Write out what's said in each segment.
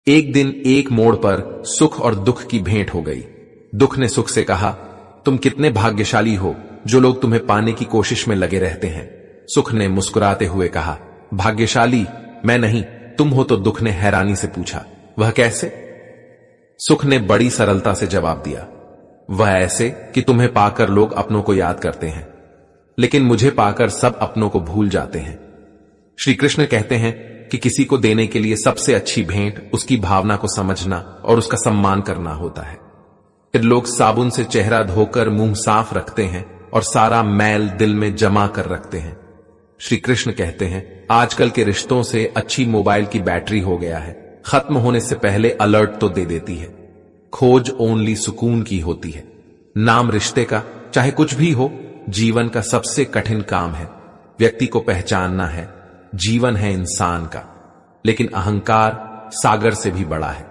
एक दिन एक मोड़ पर सुख और दुख की भेंट हो गई। दुख ने सुख से कहा, तुम कितने भाग्यशाली हो जो लोग तुम्हें पाने की कोशिश में लगे रहते हैं। सुख ने मुस्कुराते हुए कहा, भाग्यशाली मैं नहीं, तुम हो। तो दुख ने हैरानी से पूछा, वह कैसे? सुख ने बड़ी सरलता से जवाब दिया, वह ऐसे कि तुम्हें पाकर लोग अपनों को याद करते हैं, लेकिन मुझे पाकर सब अपनों को भूल जाते हैं। श्री कृष्ण कहते हैं कि किसी को देने के लिए सबसे अच्छी भेंट उसकी भावना को समझना और उसका सम्मान करना होता है। फिर लोग साबुन से चेहरा धोकर मुंह साफ रखते हैं और सारा मैल दिल में जमा कर रखते हैं। श्री कृष्ण कहते हैं, आजकल के रिश्तों से अच्छी मोबाइल की बैटरी हो गया है, खत्म होने से पहले अलर्ट तो दे देती है। खोज ओनली सुकून की होती है। नाम रिश्ते का, चाहे कुछ भी हो, जीवन का सबसे कठिन काम है। व्यक्ति को पहचानना है, जीवन है इंसान का, लेकिन अहंकार सागर से भी बड़ा है।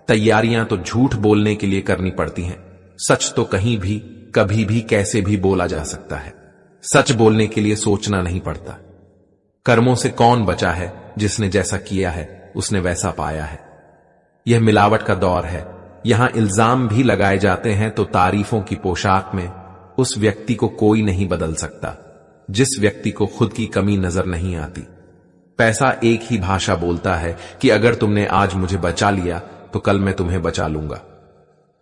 तैयारियां तो झूठ बोलने के लिए करनी पड़ती हैं, सच तो कहीं भी कभी भी कैसे भी बोला जा सकता है। सच बोलने के लिए सोचना नहीं पड़ता। कर्मों से कौन बचा है? जिसने जैसा किया है उसने वैसा पाया है। यह मिलावट का दौर है। यहां इल्जाम भी लगाए जाते हैं तो तारीफों की पोशाक में उस व्यक्ति को कोई नहीं बदल सकता जिस व्यक्ति को खुद की कमी नजर नहीं आती। पैसा एक ही भाषा बोलता है कि अगर तुमने आज मुझे बचा लिया तो कल मैं तुम्हें बचा लूंगा।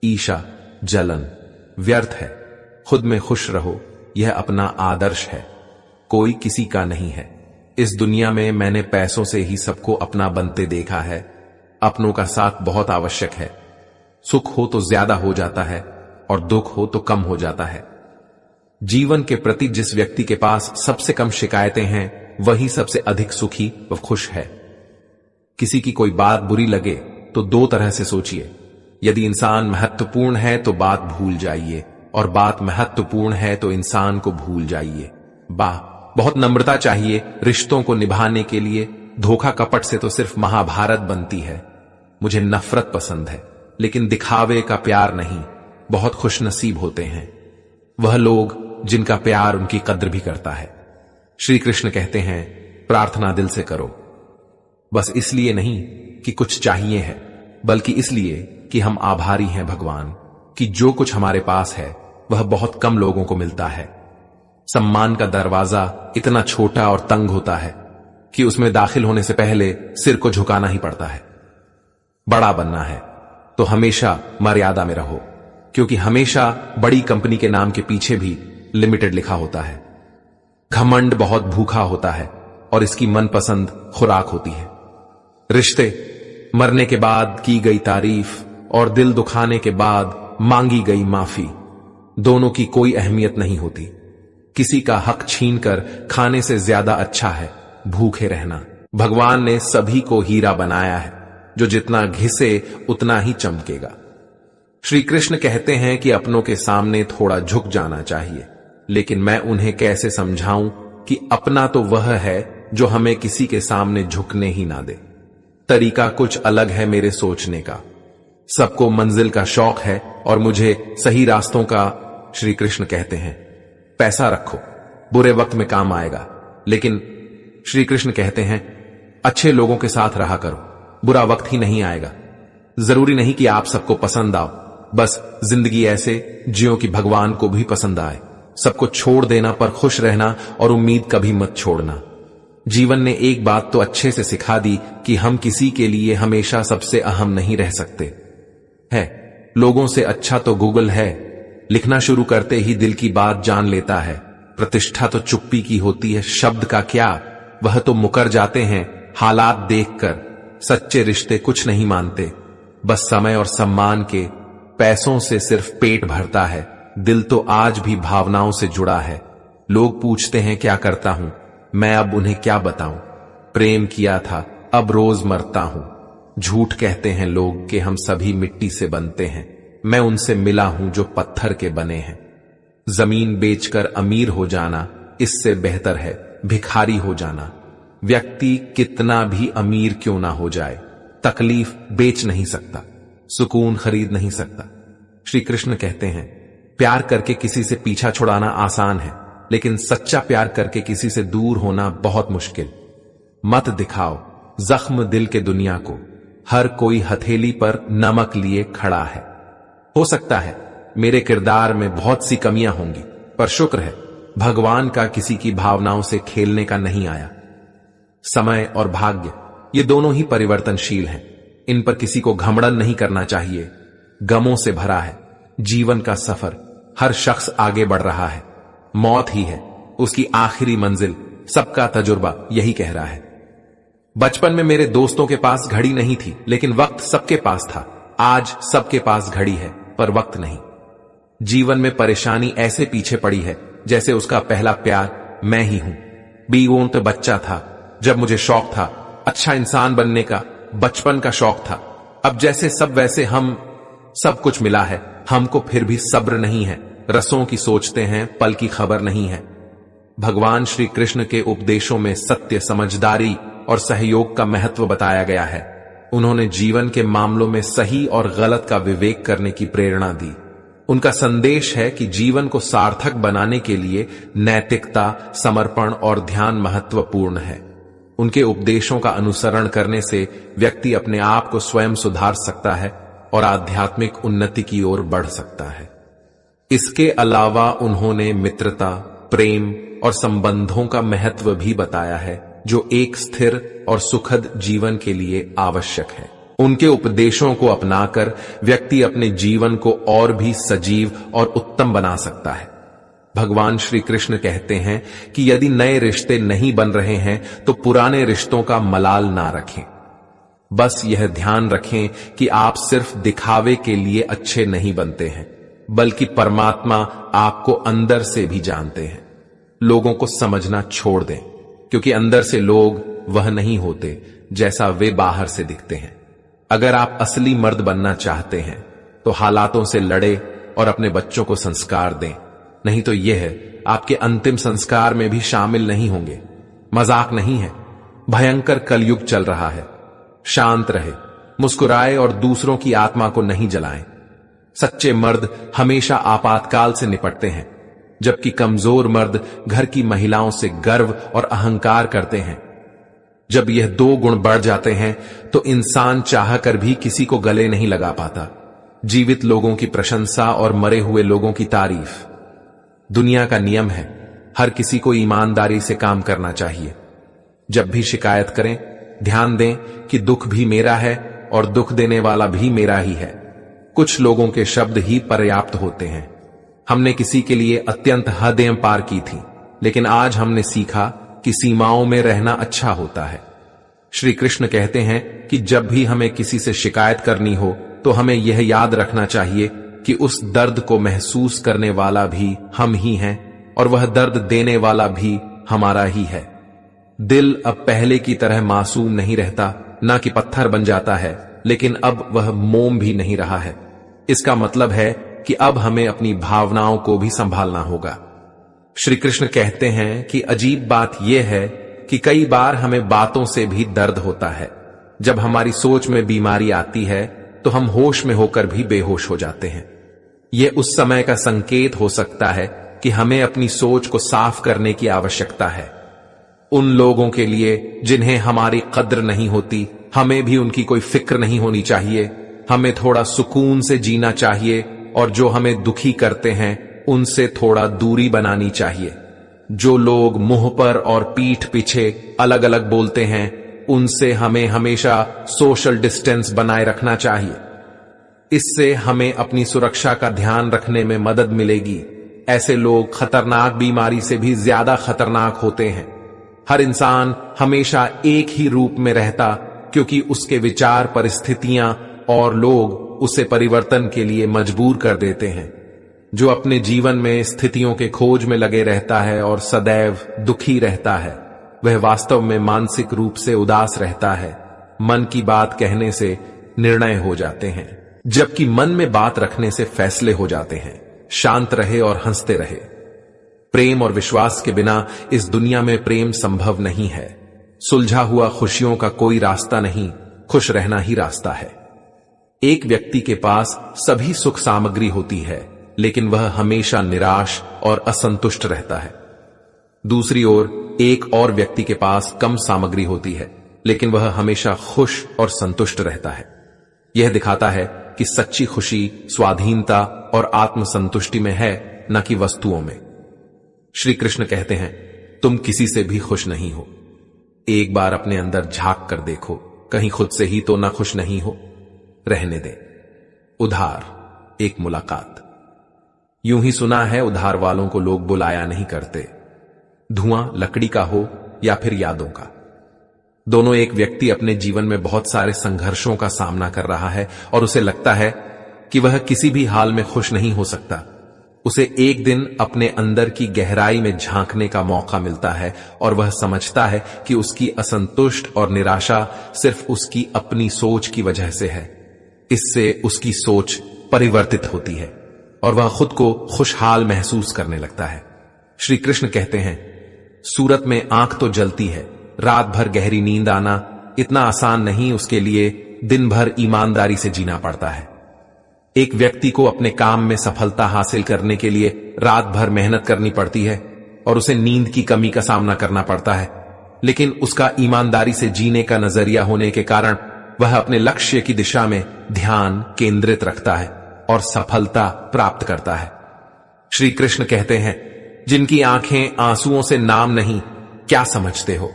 ईर्ष्या, जलन व्यर्थ है। खुद में खुश रहो, यह अपना आदर्श है, कोई किसी का नहीं है। इस दुनिया में मैंने पैसों से ही सबको अपना बनते देखा है। अपनों का साथ बहुत आवश्यक है। सुख हो तो ज्यादा हो जाता है और दुख हो तो कम हो जाता है। जीवन के प्रति जिस व्यक्ति के पास सबसे कम शिकायतें हैं वही सबसे अधिक सुखी व खुश है। किसी की कोई बात बुरी लगे तो दो तरह से सोचिए। यदि इंसान महत्वपूर्ण है तो बात भूल जाइए, और बात महत्वपूर्ण है तो इंसान को भूल जाइए। वाह, बहुत नम्रता चाहिए रिश्तों को निभाने के लिए। धोखा कपट से तो सिर्फ महाभारत बनती है। मुझे नफरत पसंद है, लेकिन दिखावे का प्यार नहीं। बहुत खुशनसीब होते हैं वह लोग जिनका प्यार उनकी कद्र भी करता है। श्री कृष्ण कहते हैं, प्रार्थना दिल से करो, बस इसलिए नहीं कि कुछ चाहिए है, बल्कि इसलिए कि हम आभारी हैं भगवान कि जो कुछ हमारे पास है वह बहुत कम लोगों को मिलता है। सम्मान का दरवाजा इतना छोटा और तंग होता है कि उसमें दाखिल होने से पहले सिर को झुकाना ही पड़ता है। बड़ा बनना है तो हमेशा मर्यादा में रहो, क्योंकि हमेशा बड़ी कंपनी के नाम के पीछे भी लिमिटेड लिखा होता है। घमंड बहुत भूखा होता है और इसकी मनपसंद खुराक होती है। रिश्ते मरने के बाद की गई तारीफ और दिल दुखाने के बाद मांगी गई माफी, दोनों की कोई अहमियत नहीं होती। किसी का हक छीनकर खाने से ज्यादा अच्छा है भूखे रहना। भगवान ने सभी को हीरा बनाया है, जो जितना घिसे उतना ही चमकेगा। श्री कृष्ण कहते हैं कि अपनों के सामने थोड़ा झुक जाना चाहिए, लेकिन मैं उन्हें कैसे समझाऊं कि अपना तो वह है जो हमें किसी के सामने झुकने ही ना दे। तरीका कुछ अलग है मेरे सोचने का। सबको मंजिल का शौक है और मुझे सही रास्तों का। श्री कृष्ण कहते हैं, पैसा रखो, बुरे वक्त में काम आएगा, लेकिन श्री कृष्ण कहते हैं, अच्छे लोगों के साथ रहा करो, बुरा वक्त ही नहीं आएगा। जरूरी नहीं कि आप सबको पसंद आओ, बस जिंदगी ऐसे जियो कि भगवान को भी पसंद आए। सबको छोड़ देना पर खुश रहना और उम्मीद कभी मत छोड़ना। जीवन ने एक बात तो अच्छे से सिखा दी कि हम किसी के लिए हमेशा सबसे अहम नहीं रह सकते है। लोगों से अच्छा तो गूगल है, लिखना शुरू करते ही दिल की बात जान लेता है। प्रतिष्ठा तो चुप्पी की होती है, शब्द का क्या, वह तो मुकर जाते हैं हालात देखकर। सच्चे रिश्ते कुछ नहीं मानते, बस समय और सम्मान के। पैसों से सिर्फ पेट भरता है, दिल तो आज भी भावनाओं से जुड़ा है। लोग पूछते हैं क्या करता हूं, मैं अब उन्हें क्या बताऊं। प्रेम किया था, अब रोज मरता हूं। झूठ कहते हैं लोग कि हम सभी मिट्टी से बनते हैं, मैं उनसे मिला हूं जो पत्थर के बने हैं। जमीन बेचकर अमीर हो जाना इससे बेहतर है भिखारी हो जाना। व्यक्ति कितना भी अमीर क्यों ना हो जाए, तकलीफ बेच नहीं सकता, सुकून खरीद नहीं सकता। श्री कृष्ण कहते हैं, प्यार करके किसी से पीछा छुड़ाना आसान है, लेकिन सच्चा प्यार करके किसी से दूर होना बहुत मुश्किल। मत दिखाओ जख्म दिल के दुनिया को, हर कोई हथेली पर नमक लिए खड़ा है। हो सकता है मेरे किरदार में बहुत सी कमियां होंगी, पर शुक्र है भगवान का किसी की भावनाओं से खेलने का नहीं आया। समय और भाग्य ये दोनों ही परिवर्तनशील हैं। इन पर किसी को घमंड नहीं करना चाहिए। गमों से भरा है जीवन का सफर। हर शख्स आगे बढ़ रहा है। मौत ही है उसकी आखिरी मंजिल। सबका तजुर्बा यही कह रहा है। बचपन में मेरे दोस्तों के पास घड़ी नहीं थी, लेकिन वक्त सबके पास था। आज सबके पास घड़ी है, पर वक्त नहीं। जीवन में परेशानी ऐसे पीछे पड़ी है जैसे उसका पहला प्यार मैं ही हूं। बीवों तो बच्चा था जब मुझे शौक था अच्छा इंसान बनने का, बचपन का शौक था। अब जैसे सब वैसे हम, सब कुछ मिला है हमको, फिर भी सब्र नहीं है। रसों की सोचते हैं, पल की खबर नहीं है। भगवान श्री कृष्ण के उपदेशों में सत्य, समझदारी और सहयोग का महत्व बताया गया है। उन्होंने जीवन के मामलों में सही और गलत का विवेक करने की प्रेरणा दी। उनका संदेश है कि जीवन को सार्थक बनाने के लिए नैतिकता, समर्पण और ध्यान महत्वपूर्ण है। उनके उपदेशों का अनुसरण करने से व्यक्ति अपने आप को स्वयं सुधार सकता है और आध्यात्मिक उन्नति की ओर बढ़ सकता है। इसके अलावा उन्होंने मित्रता, प्रेम और संबंधों का महत्व भी बताया है, जो एक स्थिर और सुखद जीवन के लिए आवश्यक है। उनके उपदेशों को अपनाकर व्यक्ति अपने जीवन को और भी सजीव और उत्तम बना सकता है। भगवान श्री कृष्ण कहते हैं कि यदि नए रिश्ते नहीं बन रहे हैं तो पुराने रिश्तों का मलाल ना रखें। बस यह ध्यान रखें कि आप सिर्फ दिखावे के लिए अच्छे नहीं बनते हैं, बल्कि परमात्मा आपको अंदर से भी जानते हैं। लोगों को समझना छोड़ दें, क्योंकि अंदर से लोग वह नहीं होते जैसा वे बाहर से दिखते हैं। अगर आप असली मर्द बनना चाहते हैं तो हालातों से लड़े और अपने बच्चों को संस्कार दें, नहीं तो यह आपके अंतिम संस्कार में भी शामिल नहीं होंगे। मजाक नहीं है, भयंकर कलयुग चल रहा है। शांत रहे, मुस्कुराए और दूसरों की आत्मा को नहीं जलाएं। सच्चे मर्द हमेशा आपातकाल से निपटते हैं, जबकि कमजोर मर्द घर की महिलाओं से गर्व और अहंकार करते हैं। जब यह दो गुण बढ़ जाते हैं तो इंसान चाहकर भी किसी को गले नहीं लगा पाता। जीवित लोगों की प्रशंसा और मरे हुए लोगों की तारीफ। दुनिया का नियम है, हर किसी को ईमानदारी से काम करना चाहिए। जब भी शिकायत करें, ध्यान दें कि दुख भी मेरा है और दुख देने वाला भी मेरा ही है। कुछ लोगों के शब्द ही पर्याप्त होते हैं। हमने किसी के लिए अत्यंत हदें पार की थी, लेकिन आज हमने सीखा कि सीमाओं में रहना अच्छा होता है। श्री कृष्ण कहते हैं कि जब भी हमें किसी से शिकायत करनी हो तो हमें यह याद रखना चाहिए कि उस दर्द को महसूस करने वाला भी हम ही हैं और वह दर्द देने वाला भी हमारा ही है। दिल अब पहले की तरह मासूम नहीं रहता, ना कि पत्थर बन जाता है, लेकिन अब वह मोम भी नहीं रहा है। इसका मतलब है कि अब हमें अपनी भावनाओं को भी संभालना होगा। श्री कृष्ण कहते हैं कि अजीब बात यह है कि कई बार हमें बातों से भी दर्द होता है। जब हमारी सोच में बीमारी आती है तो हम होश में होकर भी बेहोश हो जाते हैं। यह उस समय का संकेत हो सकता है कि हमें अपनी सोच को साफ करने की आवश्यकता है। उन लोगों के लिए जिन्हें हमारी कद्र नहीं होती, हमें भी उनकी कोई फिक्र नहीं होनी चाहिए। हमें थोड़ा सुकून से जीना चाहिए और जो हमें दुखी करते हैं उनसे थोड़ा दूरी बनानी चाहिए। जो लोग मुंह पर और पीठ पीछे अलग अलग बोलते हैं, उनसे हमें हमेशा सोशल डिस्टेंस बनाए रखना चाहिए। इससे हमें अपनी सुरक्षा का ध्यान रखने में मदद मिलेगी। ऐसे लोग खतरनाक बीमारी से भी ज्यादा खतरनाक होते हैं। हर इंसान हमेशा एक ही रूप में रहता, क्योंकि उसके विचार, परिस्थितियां और लोग उसे परिवर्तन के लिए मजबूर कर देते हैं। जो अपने जीवन में स्थितियों के खोज में लगे रहता है और सदैव दुखी रहता है, वह वास्तव में मानसिक रूप से उदास रहता है। मन की बात कहने से निर्णय हो जाते हैं, जबकि मन में बात रखने से फैसले हो जाते हैं। शांत रहे और हंसते रहे। प्रेम और विश्वास के बिना इस दुनिया में प्रेम संभव नहीं है। सुलझा हुआ खुशियों का कोई रास्ता नहीं, खुश रहना ही रास्ता है। एक व्यक्ति के पास सभी सुख सामग्री होती है, लेकिन वह हमेशा निराश और असंतुष्ट रहता है। दूसरी ओर एक और व्यक्ति के पास कम सामग्री होती है, लेकिन वह हमेशा खुश और संतुष्ट रहता है। यह दिखाता है कि सच्ची खुशी स्वाधीनता और आत्मसंतुष्टि में है, न कि वस्तुओं में। श्री कृष्ण कहते हैं, तुम किसी से भी खुश नहीं हो। एक बार अपने अंदर झांक कर देखो, कहीं खुद से ही तो ना खुश नहीं हो। रहने दे। उधार, एक मुलाकात। यूं ही सुना है, उधार वालों को लोग बुलाया नहीं करते। धुआं लकड़ी का हो या फिर यादों का, दोनों एक व्यक्ति अपने जीवन में बहुत सारे संघर्षों का सामना कर रहा है और उसे लगता है कि वह किसी भी हाल में खुश नहीं हो सकता। उसे एक दिन अपने अंदर की गहराई में झांकने का मौका मिलता है और वह समझता है कि उसकी असंतुष्ट और निराशा सिर्फ उसकी अपनी सोच की वजह से है। इससे उसकी सोच परिवर्तित होती है और वह खुद को खुशहाल महसूस करने लगता है। श्री कृष्ण कहते हैं, सूरत में आंख तो जलती है, रात भर गहरी नींद आना इतना आसान नहीं, उसके लिए दिन भर ईमानदारी से जीना पड़ता है। एक व्यक्ति को अपने काम में सफलता हासिल करने के लिए रात भर मेहनत करनी पड़ती है और उसे नींद की कमी का सामना करना पड़ता है, लेकिन उसका ईमानदारी से जीने का नजरिया होने के कारण वह अपने लक्ष्य की दिशा में ध्यान केंद्रित रखता है और सफलता प्राप्त करता है। श्री कृष्ण कहते हैं, जिनकी आंखें आंसुओं से नाम नहीं, क्या समझते हो,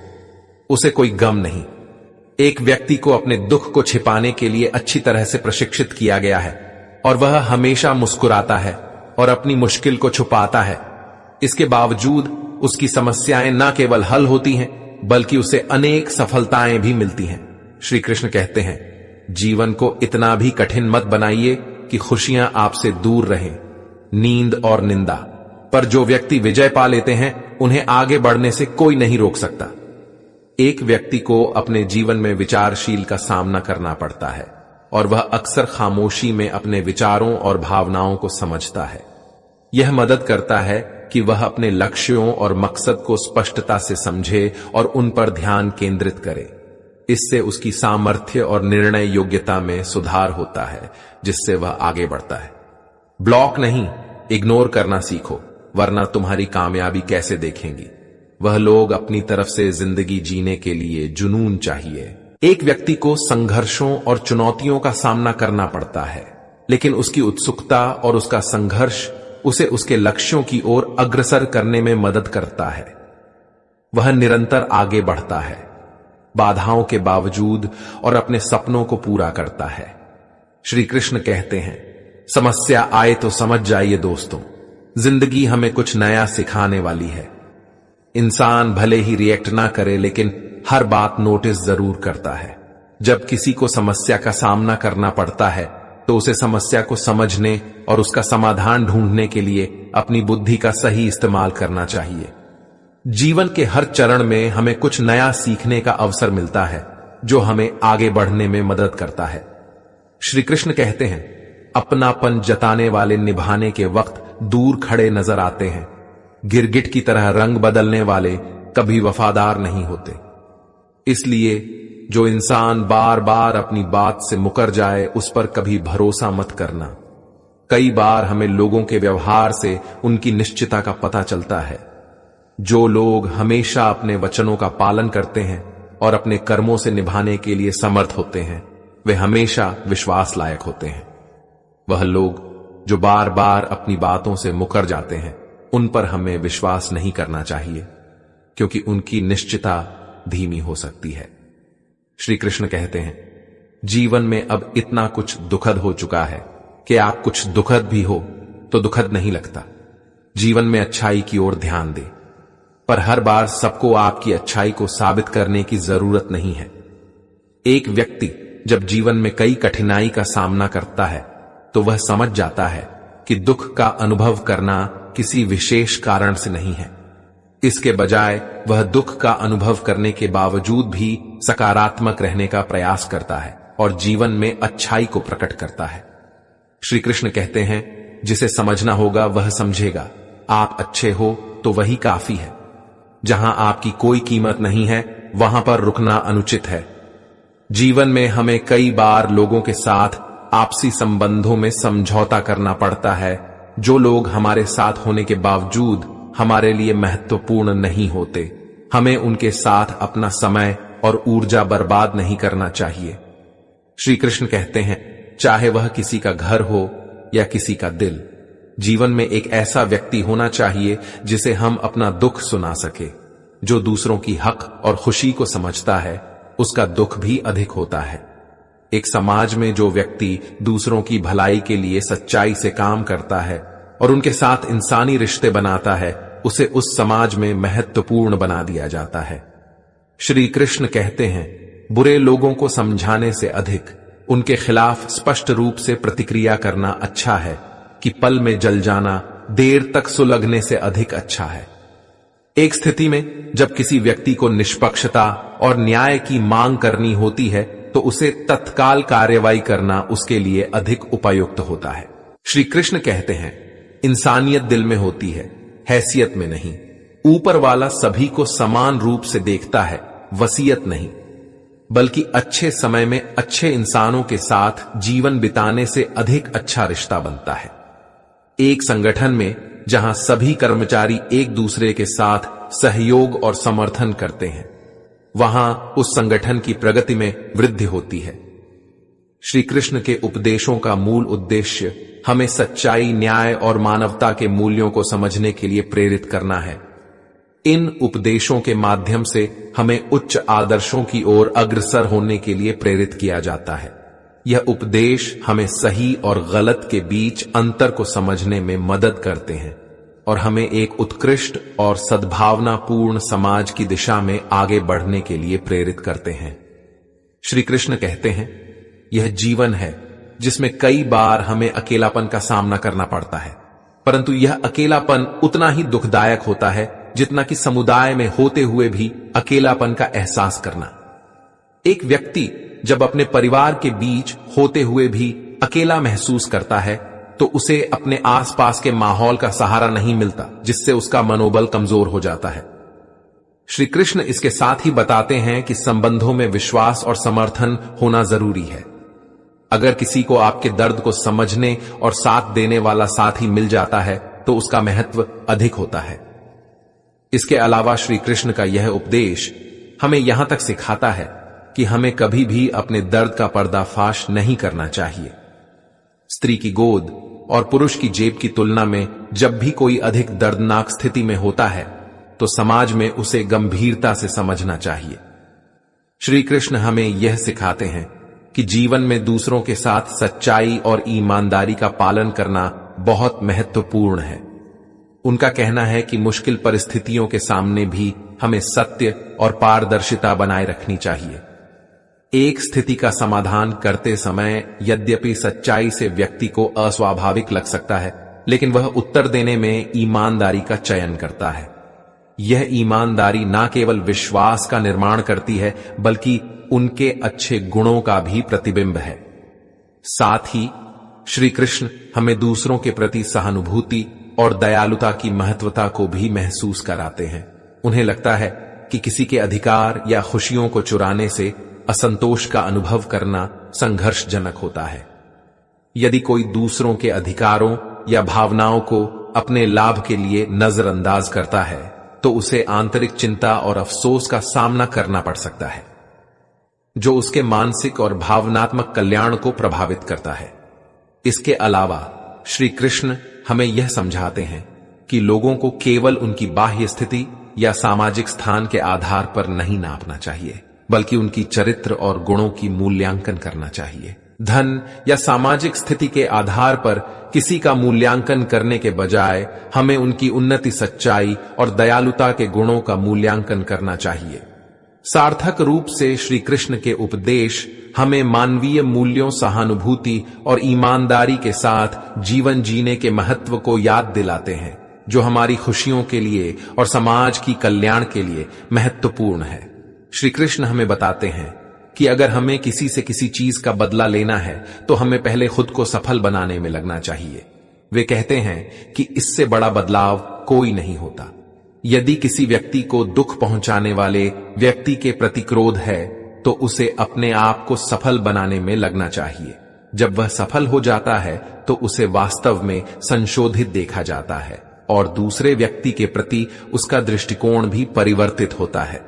उसे कोई गम नहीं। एक व्यक्ति को अपने दुख को छिपाने के लिए अच्छी तरह से प्रशिक्षित किया गया है और वह हमेशा मुस्कुराता है और अपनी मुश्किल को छुपाता है। इसके बावजूद उसकी समस्याएं न केवल हल होती हैं, बल्कि उसे अनेक सफलताएं भी मिलती हैं। श्री कृष्ण कहते हैं, जीवन को इतना भी कठिन मत बनाइए कि खुशियां आपसे दूर रहें। नींद और निंदा, पर जो व्यक्ति विजय पा लेते हैं उन्हें आगे बढ़ने से कोई नहीं रोक सकता। एक व्यक्ति को अपने जीवन में विचारशील का सामना करना पड़ता है और वह अक्सर खामोशी में अपने विचारों और भावनाओं को समझता है। यह मदद करता है कि वह अपने लक्ष्यों और मकसद को स्पष्टता से समझे और उन पर ध्यान केंद्रित करे। इससे उसकी सामर्थ्य और निर्णय योग्यता में सुधार होता है, जिससे वह आगे बढ़ता है। ब्लॉक नहीं, इग्नोर करना सीखो, वरना तुम्हारी कामयाबी कैसे देखेंगी। वह लोग अपनी तरफ से जिंदगी जीने के लिए जुनून चाहिए। एक व्यक्ति को संघर्षों और चुनौतियों का सामना करना पड़ता है, लेकिन उसकी उत्सुकता और उसका संघर्ष उसे उसके लक्ष्यों की ओर अग्रसर करने में मदद करता है। वह निरंतर आगे बढ़ता है, बाधाओं के बावजूद, और अपने सपनों को पूरा करता है। श्री कृष्ण कहते हैं, समस्या आए तो समझ जाइए दोस्तों, जिंदगी हमें कुछ नया सिखाने वाली है। इंसान भले ही रिएक्ट ना करे, लेकिन हर बात नोटिस जरूर करता है। जब किसी को समस्या का सामना करना पड़ता है तो उसे समस्या को समझने और उसका समाधान ढूंढने के लिए अपनी बुद्धि का सही इस्तेमाल करना चाहिए। जीवन के हर चरण में हमें कुछ नया सीखने का अवसर मिलता है, जो हमें आगे बढ़ने में मदद करता है। श्री कृष्ण कहते हैं, अपनापन जताने वाले निभाने के वक्त दूर खड़े नजर आते हैं, गिरगिट की तरह रंग बदलने वाले कभी वफादार नहीं होते। इसलिए जो इंसान बार बार अपनी बात से मुकर जाए, उस पर कभी भरोसा मत करना। कई बार हमें लोगों के व्यवहार से उनकी निश्चितता का पता चलता है। जो लोग हमेशा अपने वचनों का पालन करते हैं और अपने कर्मों से निभाने के लिए समर्थ होते हैं, वे हमेशा विश्वास लायक होते हैं। वह लोग जो बार बार अपनी बातों से मुकर जाते हैं, उन पर हमें विश्वास नहीं करना चाहिए, क्योंकि उनकी निश्चितता धीमी हो सकती है। श्री कृष्ण कहते हैं, जीवन में अब इतना कुछ दुखद हो चुका है कि आप कुछ दुखद भी हो तो दुखद नहीं लगता। जीवन में अच्छाई की ओर ध्यान दें, पर हर बार सबको आपकी अच्छाई को साबित करने की जरूरत नहीं है। एक व्यक्ति जब जीवन में कई कठिनाई का सामना करता है तो वह समझ जाता है कि दुख का अनुभव करना किसी विशेष कारण से नहीं है। इसके बजाय वह दुख का अनुभव करने के बावजूद भी सकारात्मक रहने का प्रयास करता है और जीवन में अच्छाई को प्रकट करता है। श्री कृष्ण कहते हैं, जिसे समझना होगा वह समझेगा। आप अच्छे हो तो वही काफी है। जहां आपकी कोई कीमत नहीं है, वहां पर रुकना अनुचित है। जीवन में हमें कई बार लोगों के साथ आपसी संबंधों में समझौता करना पड़ता है। जो लोग हमारे साथ होने के बावजूद हमारे लिए महत्वपूर्ण नहीं होते, हमें उनके साथ अपना समय और ऊर्जा बर्बाद नहीं करना चाहिए। श्री कृष्ण कहते हैं, चाहे वह किसी का घर हो या किसी का दिल, जीवन में एक ऐसा व्यक्ति होना चाहिए जिसे हम अपना दुख सुना सके। जो दूसरों की हक और खुशी को समझता है, उसका दुख भी अधिक होता है। एक समाज में जो व्यक्ति दूसरों की भलाई के लिए सच्चाई से काम करता है और उनके साथ इंसानी रिश्ते बनाता है, उसे उस समाज में महत्वपूर्ण बना दिया जाता है। श्री कृष्ण कहते हैं, बुरे लोगों को समझाने से अधिक उनके खिलाफ स्पष्ट रूप से प्रतिक्रिया करना अच्छा है कि पल में जल जाना देर तक सुलगने से अधिक अच्छा है। एक स्थिति में जब किसी व्यक्ति को निष्पक्षता और न्याय की मांग करनी होती है, तो उसे तत्काल कार्रवाई करना उसके लिए अधिक उपयुक्त होता है। श्री कृष्ण कहते हैं, इंसानियत दिल में होती है, हैसियत में नहीं। ऊपर वाला सभी को समान रूप से देखता है, वसीयत नहीं, बल्कि अच्छे समय में अच्छे इंसानों के साथ जीवन बिताने से अधिक अच्छा रिश्ता बनता है। एक संगठन में जहां सभी कर्मचारी एक दूसरे के साथ सहयोग और समर्थन करते हैं, वहां उस संगठन की प्रगति में वृद्धि होती है। श्री कृष्ण के उपदेशों का मूल उद्देश्य हमें सच्चाई, न्याय और मानवता के मूल्यों को समझने के लिए प्रेरित करना है। इन उपदेशों के माध्यम से हमें उच्च आदर्शों की ओर अग्रसर होने के लिए प्रेरित किया जाता है। यह उपदेश हमें सही और गलत के बीच अंतर को समझने में मदद करते हैं और हमें एक उत्कृष्ट और सद्भावनापूर्ण समाज की दिशा में आगे बढ़ने के लिए प्रेरित करते हैं। श्री कृष्ण कहते हैं, यह जीवन है जिसमें कई बार हमें अकेलापन का सामना करना पड़ता है, परंतु यह अकेलापन उतना ही दुखदायक होता है जितना कि समुदाय में होते हुए भी अकेलापन का एहसास करना। एक व्यक्ति जब अपने परिवार के बीच होते हुए भी अकेला महसूस करता है, तो उसे अपने आसपास के माहौल का सहारा नहीं मिलता, जिससे उसका मनोबल कमजोर हो जाता है। श्री कृष्ण इसके साथ ही बताते हैं कि संबंधों में विश्वास और समर्थन होना जरूरी है। अगर किसी को आपके दर्द को समझने और साथ देने वाला साथी मिल जाता है, तो उसका महत्व अधिक होता है। इसके अलावा श्री कृष्ण का यह उपदेश हमें यहां तक सिखाता है कि हमें कभी भी अपने दर्द का पर्दाफाश नहीं करना चाहिए। स्त्री की गोद और पुरुष की जेब की तुलना में जब भी कोई अधिक दर्दनाक स्थिति में होता है, तो समाज में उसे गंभीरता से समझना चाहिए। श्री कृष्ण हमें यह सिखाते हैं कि जीवन में दूसरों के साथ सच्चाई और ईमानदारी का पालन करना बहुत महत्वपूर्ण है। उनका कहना है कि मुश्किल परिस्थितियों के सामने भी हमें सत्य और पारदर्शिता बनाए रखनी चाहिए। एक स्थिति का समाधान करते समय यद्यपि सच्चाई से व्यक्ति को अस्वाभाविक लग सकता है, लेकिन वह उत्तर देने में ईमानदारी का चयन करता है। यह ईमानदारी न केवल विश्वास का निर्माण करती है, बल्कि उनके अच्छे गुणों का भी प्रतिबिंब है। साथ ही श्री कृष्ण हमें दूसरों के प्रति सहानुभूति और दयालुता की महत्वता को भी महसूस कराते हैं। उन्हें लगता है कि किसी के अधिकार या खुशियों को चुराने से असंतोष का अनुभव करना संघर्षजनक होता है। यदि कोई दूसरों के अधिकारों या भावनाओं को अपने लाभ के लिए नजरअंदाज करता है, तो उसे आंतरिक चिंता और अफसोस का सामना करना पड़ सकता है, जो उसके मानसिक और भावनात्मक कल्याण को प्रभावित करता है। इसके अलावा श्री कृष्ण हमें यह समझाते हैं कि लोगों को केवल उनकी बाह्य स्थिति या सामाजिक स्थान के आधार पर नहीं नापना चाहिए, बल्कि उनकी चरित्र और गुणों की मूल्यांकन करना चाहिए। धन या सामाजिक स्थिति के आधार पर किसी का मूल्यांकन करने के बजाय हमें उनकी उन्नति, सच्चाई और दयालुता के गुणों का मूल्यांकन करना चाहिए। सार्थक रूप से श्री कृष्ण के उपदेश हमें मानवीय मूल्यों, सहानुभूति और ईमानदारी के साथ जीवन जीने के महत्व को याद दिलाते हैं, जो हमारी खुशियों के लिए और समाज की कल्याण के लिए महत्वपूर्ण है। श्री कृष्ण हमें बताते हैं कि अगर हमें किसी से किसी चीज का बदला लेना है, तो हमें पहले खुद को सफल बनाने में लगना चाहिए। वे कहते हैं कि इससे बड़ा बदलाव कोई नहीं होता। यदि किसी व्यक्ति को दुख पहुंचाने वाले व्यक्ति के प्रति क्रोध है, तो उसे अपने आप को सफल बनाने में लगना चाहिए। जब वह सफल हो जाता है, तो उसे वास्तव में संशोधित देखा जाता है और दूसरे व्यक्ति के प्रति उसका दृष्टिकोण भी परिवर्तित होता है।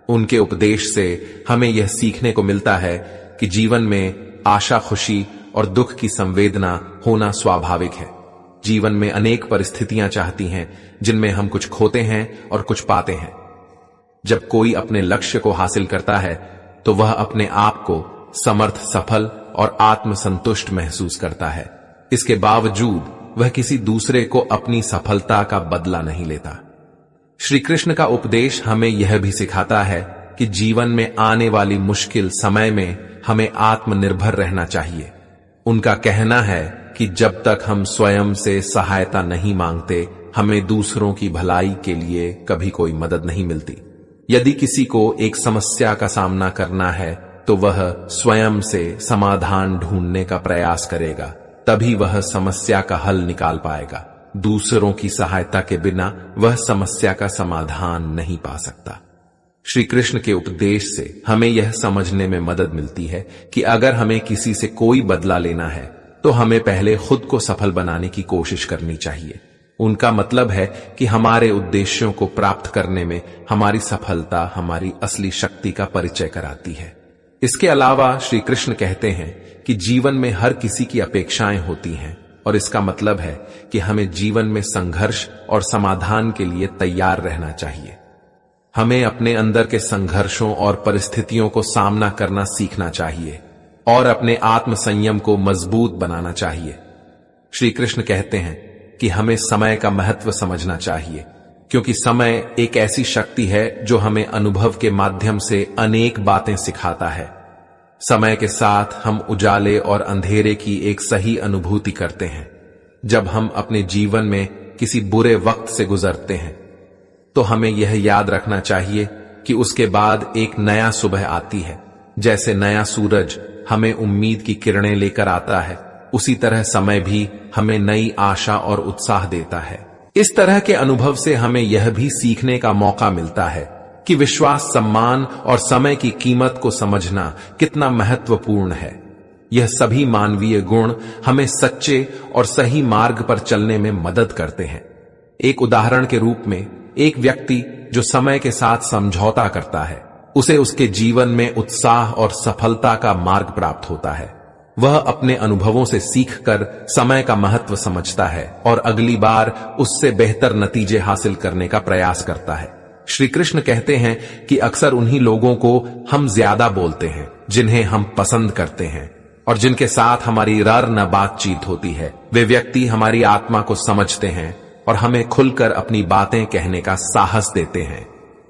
उनके उपदेश से हमें यह सीखने को मिलता है कि जीवन में आशा, खुशी और दुख की संवेदना होना स्वाभाविक है। जीवन में अनेक परिस्थितियां चाहती हैं जिनमें हम कुछ खोते हैं और कुछ पाते हैं। जब कोई अपने लक्ष्य को हासिल करता है तो वह अपने आप को समर्थ, सफल और आत्मसंतुष्ट महसूस करता है। इसके बावजूद वह किसी दूसरे को अपनी सफलता का बदला नहीं लेता। श्री कृष्ण का उपदेश हमें यह भी सिखाता है कि जीवन में आने वाली मुश्किल समय में हमें आत्मनिर्भर रहना चाहिए। उनका कहना है कि जब तक हम स्वयं से सहायता नहीं मांगते, हमें दूसरों की भलाई के लिए कभी कोई मदद नहीं मिलती। यदि किसी को एक समस्या का सामना करना है तो वह स्वयं से समाधान ढूंढने का प्रयास करेगा, तभी वह समस्या का हल निकाल पाएगा। दूसरों की सहायता के बिना वह समस्या का समाधान नहीं पा सकता। श्री कृष्ण के उपदेश से हमें यह समझने में मदद मिलती है कि अगर हमें किसी से कोई बदला लेना है तो हमें पहले खुद को सफल बनाने की कोशिश करनी चाहिए। उनका मतलब है कि हमारे उद्देश्यों को प्राप्त करने में हमारी सफलता हमारी असली शक्ति का परिचय कराती है। इसके अलावा श्री कृष्ण कहते हैं कि जीवन में हर किसी की अपेक्षाएं होती हैं और इसका मतलब है कि हमें जीवन में संघर्ष और समाधान के लिए तैयार रहना चाहिए। हमें अपने अंदर के संघर्षों और परिस्थितियों को सामना करना सीखना चाहिए और अपने आत्म संयम को मजबूत बनाना चाहिए। श्री कृष्ण कहते हैं कि हमें समय का महत्व समझना चाहिए, क्योंकि समय एक ऐसी शक्ति है जो हमें अनुभव के माध्यम से अनेक बातें सिखाता है। समय के साथ हम उजाले और अंधेरे की एक सही अनुभूति करते हैं। जब हम अपने जीवन में किसी बुरे वक्त से गुजरते हैं तो हमें यह याद रखना चाहिए कि उसके बाद एक नया सुबह आती है। जैसे नया सूरज हमें उम्मीद की किरणें लेकर आता है, उसी तरह समय भी हमें नई आशा और उत्साह देता है। इस तरह के अनुभव से हमें यह भी सीखने का मौका मिलता है कि विश्वास, सम्मान और समय की कीमत को समझना कितना महत्वपूर्ण है। यह सभी मानवीय गुण हमें सच्चे और सही मार्ग पर चलने में मदद करते हैं। एक उदाहरण के रूप में, एक व्यक्ति जो समय के साथ समझौता करता है, उसे उसके जीवन में उत्साह और सफलता का मार्ग प्राप्त होता है। वह अपने अनुभवों से सीखकर समय का महत्व समझता है और अगली बार उससे बेहतर नतीजे हासिल करने का प्रयास करता है। श्री कृष्ण कहते हैं कि अक्सर उन्हीं लोगों को हम ज्यादा बोलते हैं जिन्हें हम पसंद करते हैं और जिनके साथ हमारी रार न बातचीत होती है। वे व्यक्ति हमारी आत्मा को समझते हैं और हमें खुलकर अपनी बातें कहने का साहस देते हैं।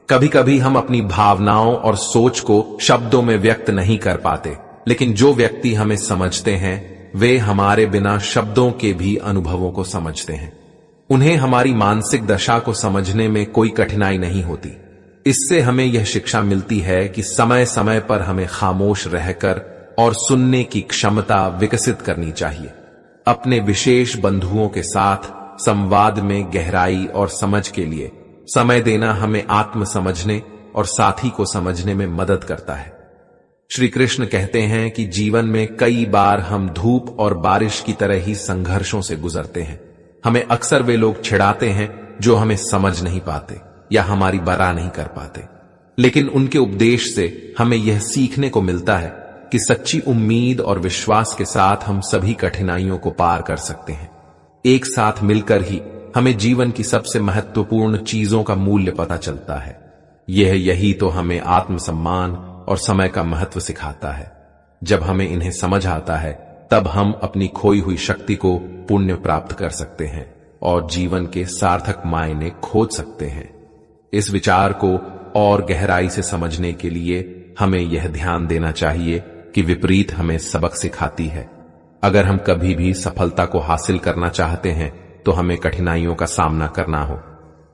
कभी कभी हम अपनी भावनाओं और सोच को शब्दों में व्यक्त नहीं कर पाते, लेकिन जो व्यक्ति हमें समझते हैं वे हमारे बिना शब्दों के भी अनुभवों को समझते हैं। उन्हें हमारी मानसिक दशा को समझने में कोई कठिनाई नहीं होती। इससे हमें यह शिक्षा मिलती है कि समय समय पर हमें खामोश रहकर और सुनने की क्षमता विकसित करनी चाहिए। अपने विशेष बंधुओं के साथ संवाद में गहराई और समझ के लिए समय देना हमें आत्म समझने और साथी को समझने में मदद करता है। श्री कृष्ण कहते हैं कि जीवन में कई बार हम धूप और बारिश की तरह ही संघर्षों से गुजरते हैं। हमें अक्सर वे लोग छिड़ाते हैं जो हमें समझ नहीं पाते या हमारी बराह नहीं कर पाते, लेकिन उनके उपदेश से हमें यह सीखने को मिलता है कि सच्ची उम्मीद और विश्वास के साथ हम सभी कठिनाइयों को पार कर सकते हैं। एक साथ मिलकर ही हमें जीवन की सबसे महत्वपूर्ण चीजों का मूल्य पता चलता है। यही तो हमें आत्मसम्मान और समय का महत्व सिखाता है। जब हमें इन्हें समझ आता है तब हम अपनी खोई हुई शक्ति को पुण्य प्राप्त कर सकते हैं और जीवन के सार्थक मायने खोज सकते हैं। इस विचार को और गहराई से समझने के लिए हमें यह ध्यान देना चाहिए कि विपरीत हमें सबक सिखाती है। अगर हम कभी भी सफलता को हासिल करना चाहते हैं तो हमें कठिनाइयों का सामना करना हो।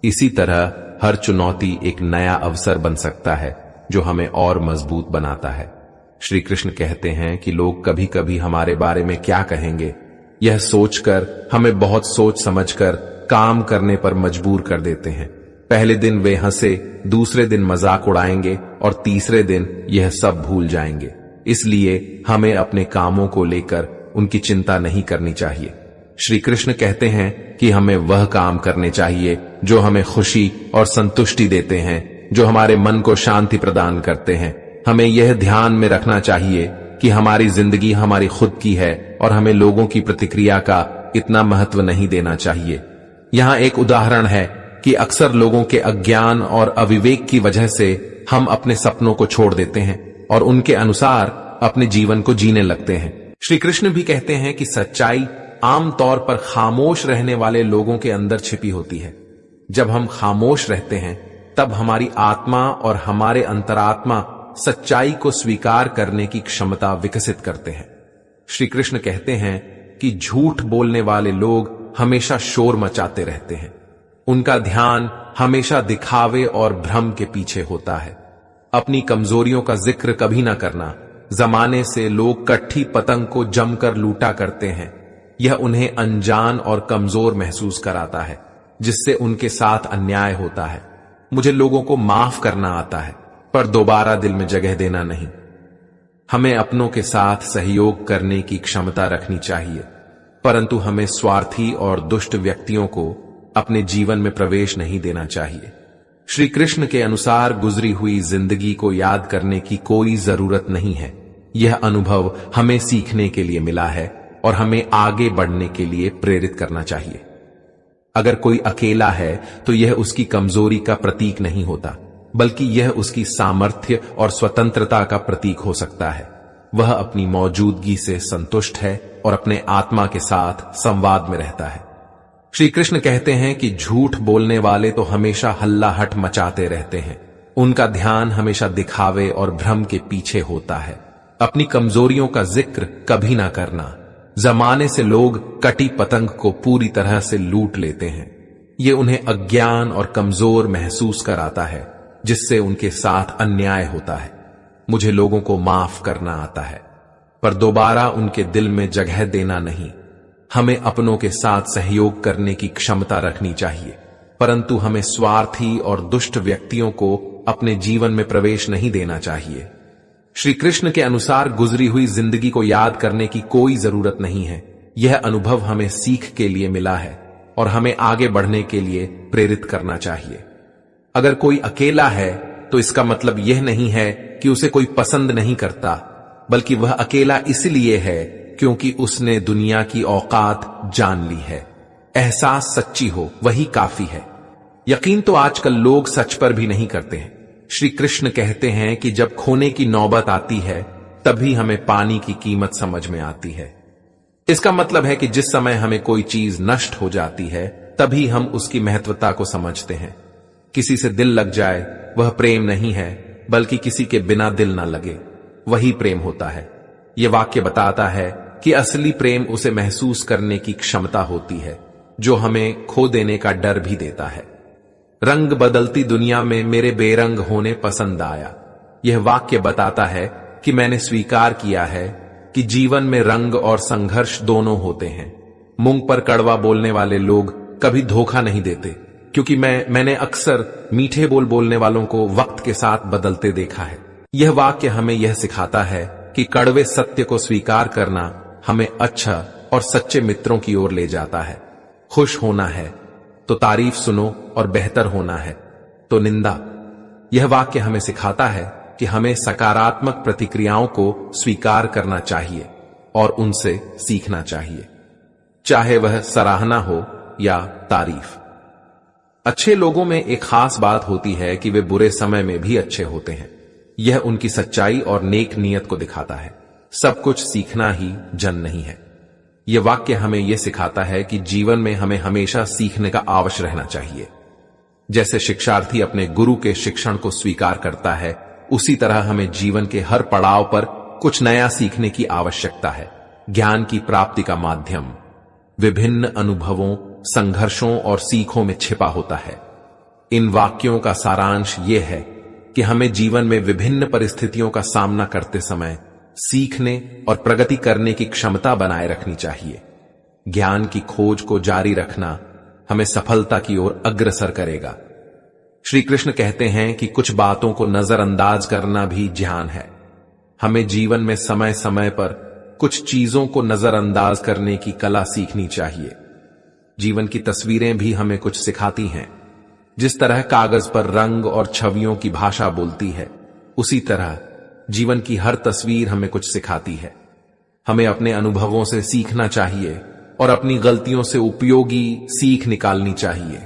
इसी तरह हर चुनौती एक नया अवसर बन सकता है जो हमें और मजबूत बनाता है। श्री कृष्ण कहते हैं कि लोग कभी कभी हमारे बारे में क्या कहेंगे, यह सोचकर हमें बहुत सोच समझकर काम करने पर मजबूर कर देते हैं। पहले दिन वे हंसे, दूसरे दिन मजाक उड़ाएंगे और तीसरे दिन यह सब भूल जाएंगे। इसलिए हमें अपने कामों को लेकर उनकी चिंता नहीं करनी चाहिए। श्री कृष्ण कहते हैं कि हमें वह काम करने चाहिए जो हमें खुशी और संतुष्टि देते हैं, जो हमारे मन को शांति प्रदान करते हैं। हमें यह ध्यान में रखना चाहिए कि हमारी जिंदगी हमारी खुद की है और हमें लोगों की प्रतिक्रिया का इतना महत्व नहीं देना चाहिए। यहाँ एक उदाहरण है कि अक्सर लोगों के अज्ञान और अविवेक की वजह से हम अपने सपनों को छोड़ देते हैं और उनके अनुसार अपने जीवन को जीने लगते हैं। श्री कृष्ण भी कहते हैं कि सच्चाई आमतौर पर खामोश रहने वाले लोगों के अंदर छिपी होती है। जब हम खामोश रहते हैं तब हमारी आत्मा और हमारे अंतरात्मा सच्चाई को स्वीकार करने की क्षमता विकसित करते हैं। श्री कृष्ण कहते हैं कि झूठ बोलने वाले लोग हमेशा शोर मचाते रहते हैं। उनका ध्यान हमेशा दिखावे और भ्रम के पीछे होता है। अपनी कमजोरियों का जिक्र कभी ना करना। जमाने से लोग कट्ठी पतंग को जमकर लूटा करते हैं। यह उन्हें अनजान और कमजोर महसूस कराता है, जिससे उनके साथ अन्याय होता है। मुझे लोगों को माफ करना आता है, पर दोबारा दिल में जगह देना नहीं। हमें अपनों के साथ सहयोग करने की क्षमता रखनी चाहिए, परंतु हमें स्वार्थी और दुष्ट व्यक्तियों को अपने जीवन में प्रवेश नहीं देना चाहिए। श्री कृष्ण के अनुसार गुजरी हुई जिंदगी को याद करने की कोई जरूरत नहीं है। यह अनुभव हमें सीखने के लिए मिला है और हमें आगे बढ़ने के लिए प्रेरित करना चाहिए। अगर कोई अकेला है तो यह उसकी कमजोरी का प्रतीक नहीं होता, बल्कि यह उसकी सामर्थ्य और स्वतंत्रता का प्रतीक हो सकता है। वह अपनी मौजूदगी से संतुष्ट है और अपने आत्मा के साथ संवाद में रहता है। श्री कृष्ण कहते हैं कि झूठ बोलने वाले तो हमेशा हल्लाहट मचाते रहते हैं। उनका ध्यान हमेशा दिखावे और भ्रम के पीछे होता है। अपनी कमजोरियों का जिक्र कभी ना करना। जमाने से लोग कटी पतंग को पूरी तरह से लूट लेते हैं। ये उन्हें अज्ञान और कमजोर महसूस कराता है, जिससे उनके साथ अन्याय होता है। मुझे लोगों को माफ करना आता है, पर दोबारा उनके दिल में जगह देना नहीं। हमें अपनों के साथ सहयोग करने की क्षमता रखनी चाहिए, परंतु हमें स्वार्थी और दुष्ट व्यक्तियों को अपने जीवन में प्रवेश नहीं देना चाहिए। श्री कृष्ण के अनुसार गुजरी हुई जिंदगी को याद करने की कोई जरूरत नहीं है। यह अनुभव हमें सीख के लिए मिला है और हमें आगे बढ़ने के लिए प्रेरित करना चाहिए। अगर कोई अकेला है तो इसका मतलब यह नहीं है कि उसे कोई पसंद नहीं करता, बल्कि वह अकेला इसलिए है क्योंकि उसने दुनिया की औकात जान ली है। एहसास सच्ची हो वही काफी है। यकीन तो आजकल लोग सच पर भी नहीं करते हैं। श्री कृष्ण कहते हैं कि जब खोने की नौबत आती है तभी हमें पानी की कीमत समझ में आती है। इसका मतलब है कि जिस समय हमें कोई चीज नष्ट हो जाती है तभी हम उसकी महत्वता को समझते हैं। किसी से दिल लग जाए वह प्रेम नहीं है, बल्कि किसी के बिना दिल ना लगे वही प्रेम होता है। यह वाक्य बताता है कि असली प्रेम उसे महसूस करने की क्षमता होती है, जो हमें खो देने का डर भी देता है। रंग बदलती दुनिया में मेरे बेरंग होने पसंद आया। यह वाक्य बताता है कि मैंने स्वीकार किया है कि जीवन में रंग और संघर्ष दोनों होते हैं। मुंह पर कड़वा बोलने वाले लोग कभी धोखा नहीं देते, क्योंकि मैंने अक्सर मीठे बोल बोलने वालों को वक्त के साथ बदलते देखा है। यह वाक्य हमें यह सिखाता है कि कड़वे सत्य को स्वीकार करना हमें अच्छा और सच्चे मित्रों की ओर ले जाता है। खुश होना है तो तारीफ सुनो और बेहतर होना है तो निंदा। यह वाक्य हमें सिखाता है कि हमें सकारात्मक प्रतिक्रियाओं को स्वीकार करना चाहिए और उनसे सीखना चाहिए, चाहे वह सराहना हो या तारीफ। अच्छे लोगों में एक खास बात होती है कि वे बुरे समय में भी अच्छे होते हैं। यह उनकी सच्चाई और नेक नीयत को दिखाता है। सब कुछ सीखना ही जन्म नहीं है। यह वाक्य हमें यह सिखाता है कि जीवन में हमें हमेशा सीखने का अवश्य रहना चाहिए। जैसे शिक्षार्थी अपने गुरु के शिक्षण को स्वीकार करता है, उसी तरह हमें जीवन के हर पड़ाव पर कुछ नया सीखने की आवश्यकता है। ज्ञान की प्राप्ति का माध्यम विभिन्न अनुभवों, संघर्षों और सीखों में छिपा होता है। इन वाक्यों का सारांश यह है कि हमें जीवन में विभिन्न परिस्थितियों का सामना करते समय सीखने और प्रगति करने की क्षमता बनाए रखनी चाहिए। ज्ञान की खोज को जारी रखना हमें सफलता की ओर अग्रसर करेगा। श्री कृष्ण कहते हैं कि कुछ बातों को नजरअंदाज करना भी ज्ञान है। हमें जीवन में समय समय पर कुछ चीजों को नजरअंदाज करने की कला सीखनी चाहिए। जीवन की तस्वीरें भी हमें कुछ सिखाती हैं। जिस तरह कागज पर रंग और छवियों की भाषा बोलती है, उसी तरह जीवन की हर तस्वीर हमें कुछ सिखाती है। हमें अपने अनुभवों से सीखना चाहिए और अपनी गलतियों से उपयोगी सीख निकालनी चाहिए।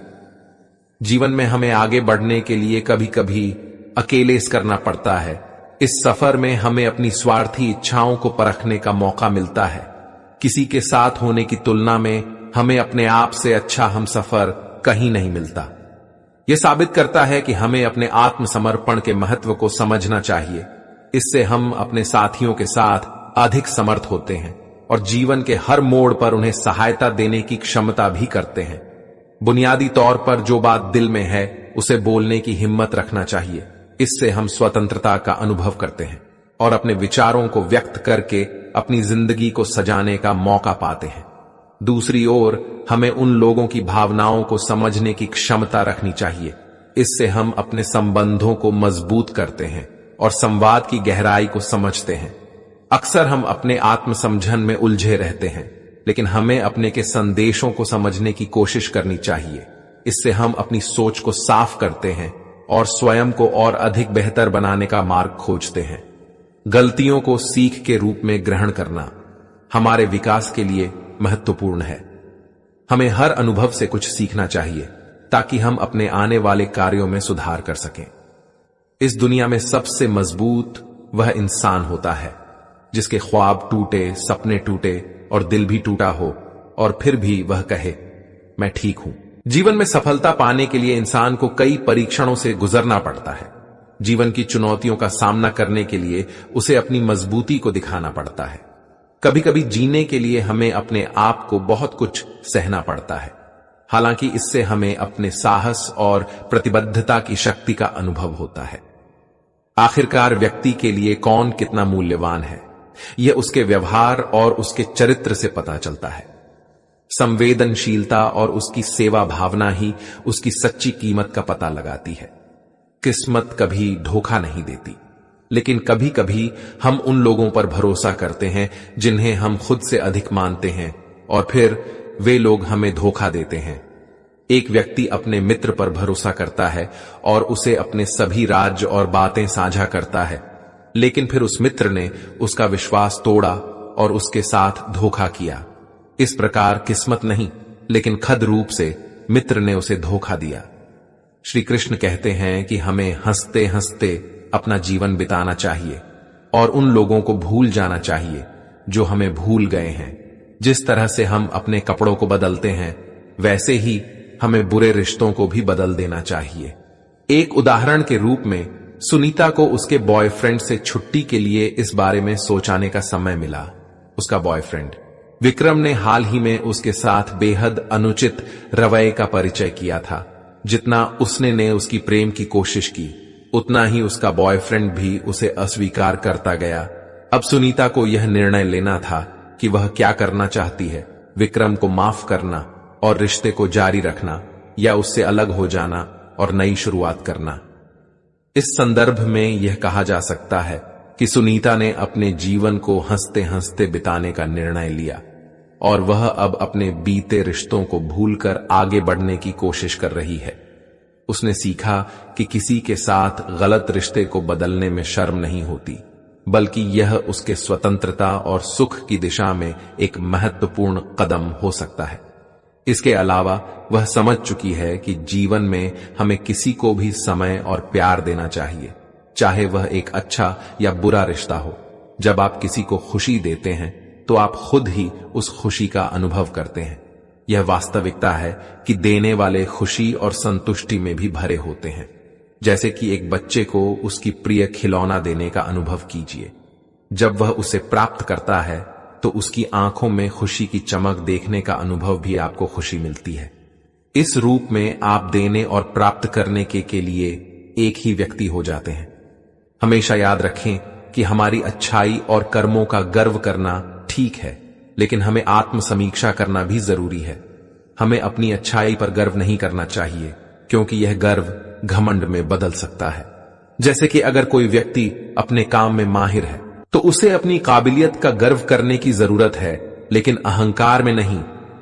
जीवन में हमें आगे बढ़ने के लिए कभी कभी अकेले करना पड़ता है। इस सफर में हमें अपनी स्वार्थी इच्छाओं को परखने का मौका मिलता है। किसी के साथ होने की तुलना में हमें अपने आप से अच्छा हमसफर कहीं नहीं मिलता। यह साबित करता है कि हमें अपने आत्मसमर्पण के महत्व को समझना चाहिए। इससे हम अपने साथियों के साथ अधिक समर्थ होते हैं और जीवन के हर मोड़ पर उन्हें सहायता देने की क्षमता भी करते हैं। बुनियादी तौर पर जो बात दिल में है उसे बोलने की हिम्मत रखना चाहिए। इससे हम स्वतंत्रता का अनुभव करते हैं और अपने विचारों को व्यक्त करके अपनी जिंदगी को सजाने का मौका पाते हैं। दूसरी ओर हमें उन लोगों की भावनाओं को समझने की क्षमता रखनी चाहिए। इससे हम अपने संबंधों को मजबूत करते हैं और संवाद की गहराई को समझते हैं। अक्सर हम अपने आत्मसमझन में उलझे रहते हैं, लेकिन हमें अपने के संदेशों को समझने की कोशिश करनी चाहिए। इससे हम अपनी सोच को साफ करते हैं और स्वयं को और अधिक बेहतर बनाने का मार्ग खोजते हैं। गलतियों को सीख के रूप में ग्रहण करना हमारे विकास के लिए महत्वपूर्ण है। हमें हर अनुभव से कुछ सीखना चाहिए ताकि हम अपने आने वाले कार्यों में सुधार कर सकें। इस दुनिया में सबसे मजबूत वह इंसान होता है जिसके ख्वाब टूटे, सपने टूटे और दिल भी टूटा हो और फिर भी वह कहे, मैं ठीक हूं। जीवन में सफलता पाने के लिए इंसान को कई परीक्षणों से गुजरना पड़ता है। जीवन की चुनौतियों का सामना करने के लिए उसे अपनी मजबूती को दिखाना पड़ता है। कभी कभी जीने के लिए हमें अपने आप को बहुत कुछ सहना पड़ता है। हालांकि इससे हमें अपने साहस और प्रतिबद्धता की शक्ति का अनुभव होता है। आखिरकार व्यक्ति के लिए कौन कितना मूल्यवान है, यह उसके व्यवहार और उसके चरित्र से पता चलता है। संवेदनशीलता और उसकी सेवा भावना ही उसकी सच्ची कीमत का पता लगाती है। किस्मत कभी धोखा नहीं देती, लेकिन कभी कभी हम उन लोगों पर भरोसा करते हैं जिन्हें हम खुद से अधिक मानते हैं और फिर वे लोग हमें धोखा देते हैं। एक व्यक्ति अपने मित्र पर भरोसा करता है और उसे अपने सभी राज और बातें साझा करता है, लेकिन फिर उस मित्र ने उसका विश्वास तोड़ा और उसके साथ धोखा किया। इस प्रकार किस्मत नहीं, लेकिन खुद रूप से मित्र ने उसे धोखा दिया। श्री कृष्ण कहते हैं कि हमें हंसते हंसते अपना जीवन बिताना चाहिए और उन लोगों को भूल जाना चाहिए जो हमें भूल गए हैं। जिस तरह से हम अपने कपड़ों को बदलते हैं, वैसे ही हमें बुरे रिश्तों को भी बदल देना चाहिए। एक उदाहरण के रूप में सुनीता को उसके बॉयफ्रेंड से छुट्टी के लिए इस बारे में सोचाने का समय मिला। उसका बॉयफ्रेंड विक्रम ने हाल ही में उसके साथ बेहद अनुचित रवैये का परिचय किया था। जितना उसने ने उसकी प्रेम की कोशिश की, उतना ही उसका बॉयफ्रेंड भी उसे अस्वीकार करता गया। अब सुनीता को यह निर्णय लेना था कि वह क्या करना चाहती है, विक्रम को माफ करना और रिश्ते को जारी रखना, या उससे अलग हो जाना और नई शुरुआत करना। इस संदर्भ में यह कहा जा सकता है कि सुनीता ने अपने जीवन को हंसते हंसते बिताने का निर्णय लिया और वह अब अपने बीते रिश्तों को भूलकर आगे बढ़ने की कोशिश कर रही है। उसने सीखा कि किसी के साथ गलत रिश्ते को बदलने में शर्म नहीं होती, बल्कि यह उसके स्वतंत्रता और सुख की दिशा में एक महत्वपूर्ण कदम हो सकता है। इसके अलावा वह समझ चुकी है कि जीवन में हमें किसी को भी समय और प्यार देना चाहिए, चाहे वह एक अच्छा या बुरा रिश्ता हो। जब आप किसी को खुशी देते हैं तो आप खुद ही उस खुशी का अनुभव करते हैं। यह वास्तविकता है कि देने वाले खुशी और संतुष्टि में भी भरे होते हैं। जैसे कि एक बच्चे को उसकी प्रिय खिलौना देने का अनुभव कीजिए। जब वह उसे प्राप्त करता है तो उसकी आंखों में खुशी की चमक देखने का अनुभव भी आपको खुशी मिलती है। इस रूप में आप देने और प्राप्त करने के लिए एक ही व्यक्ति हो जाते हैं। हमेशा याद रखें कि हमारी अच्छाई और कर्मों का गर्व करना ठीक है, लेकिन हमें आत्म समीक्षा करना भी जरूरी है। हमें अपनी अच्छाई पर गर्व नहीं करना चाहिए, क्योंकि यह गर्व घमंड में बदल सकता है। जैसे कि अगर कोई व्यक्ति अपने काम में माहिर है तो उसे अपनी काबिलियत का गर्व करने की जरूरत है, लेकिन अहंकार में नहीं।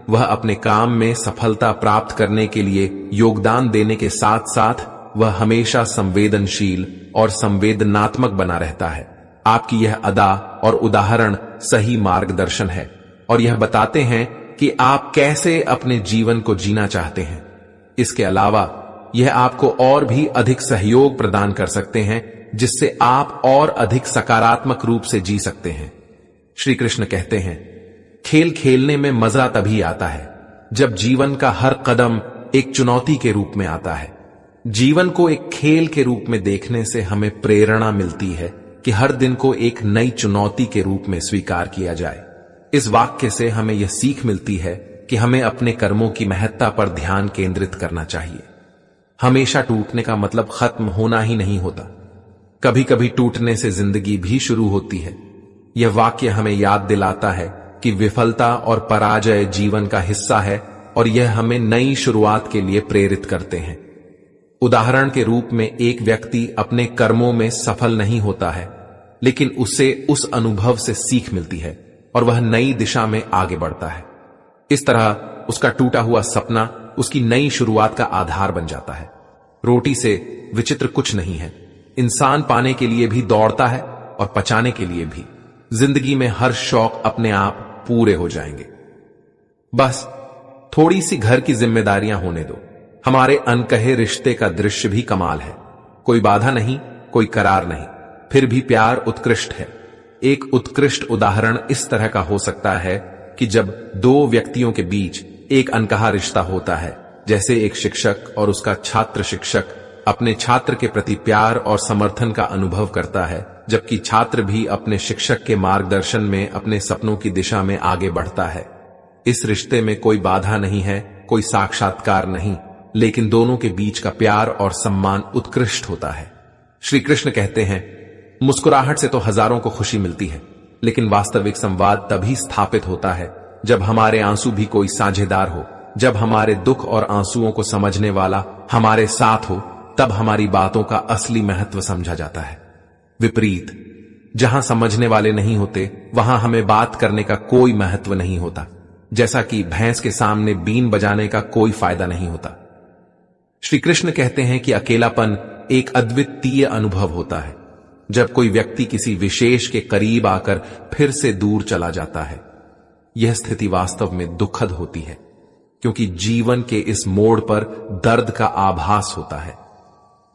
वह अपने काम में सफलता प्राप्त करने के लिए योगदान देने के साथ साथ वह हमेशा संवेदनशील और संवेदनात्मक बना रहता है। आपकी यह अदा और उदाहरण सही मार्गदर्शन है और यह बताते हैं कि आप कैसे अपने जीवन को जीना चाहते हैं। इसके अलावा यह आपको और भी अधिक सहयोग प्रदान कर सकते हैं, जिससे आप और अधिक सकारात्मक रूप से जी सकते हैं। श्री कृष्ण कहते हैं, खेल खेलने में मजा तभी आता है जब जीवन का हर कदम एक चुनौती के रूप में आता है। जीवन को एक खेल के रूप में देखने से हमें प्रेरणा मिलती है कि हर दिन को एक नई चुनौती के रूप में स्वीकार किया जाए। इस वाक्य से हमें यह सीख मिलती है कि हमें अपने कर्मों की महत्ता पर ध्यान केंद्रित करना चाहिए। हमेशा टूटने का मतलब खत्म होना ही नहीं होता। कभी कभी टूटने से जिंदगी भी शुरू होती है। यह वाक्य हमें याद दिलाता है कि विफलता और पराजय जीवन का हिस्सा है और यह हमें नई शुरुआत के लिए प्रेरित करते हैं। उदाहरण के रूप में एक व्यक्ति अपने कर्मों में सफल नहीं होता है, लेकिन उसे उस अनुभव से सीख मिलती है और वह नई दिशा में आगे बढ़ता है। इस तरह उसका टूटा हुआ सपना उसकी नई शुरुआत का आधार बन जाता है। रोटी से विचित्र कुछ नहीं है। इंसान पाने के लिए भी दौड़ता है और पचाने के लिए भी। जिंदगी में हर शौक अपने आप पूरे हो जाएंगे। बस थोड़ी सी घर की जिम्मेदारियां होने दो। हमारे अनकहे रिश्ते का दृश्य भी कमाल है। कोई बाधा नहीं, कोई करार नहीं, फिर भी प्यार उत्कृष्ट है। एक उत्कृष्ट उदाहरण इस तरह का हो सकता है कि जब दो व्यक्तियों के बीच एक अनकहा रिश्ता होता है, जैसे एक शिक्षक और उसका छात्र। शिक्षक अपने छात्र के प्रति प्यार और समर्थन का अनुभव करता है, जबकि छात्र भी अपने शिक्षक के मार्गदर्शन में अपने सपनों की दिशा में आगे बढ़ता है। इस रिश्ते में कोई बाधा नहीं है, कोई साक्षात्कार नहीं, लेकिन दोनों के बीच का प्यार और सम्मान उत्कृष्ट होता है। श्री कृष्ण कहते हैं, मुस्कुराहट से तो हजारों को खुशी मिलती है, लेकिन वास्तविक संवाद तभी स्थापित होता है जब हमारे आंसू भी कोई साझेदार हो। जब हमारे दुख और आंसुओं को समझने वाला हमारे साथ हो, तब हमारी बातों का असली महत्व समझा जाता है। विपरीत, जहां समझने वाले नहीं होते, वहां हमें बात करने का कोई महत्व नहीं होता। जैसा कि भैंस के सामने बीन बजाने का कोई फायदा नहीं होता। श्री कृष्ण कहते हैं कि अकेलापन एक अद्वितीय अनुभव होता है, जब कोई व्यक्ति किसी विशेष के करीब आकर फिर से दूर चला जाता है। यह स्थिति वास्तव में दुखद होती है, क्योंकि जीवन के इस मोड़ पर दर्द का आभास होता है।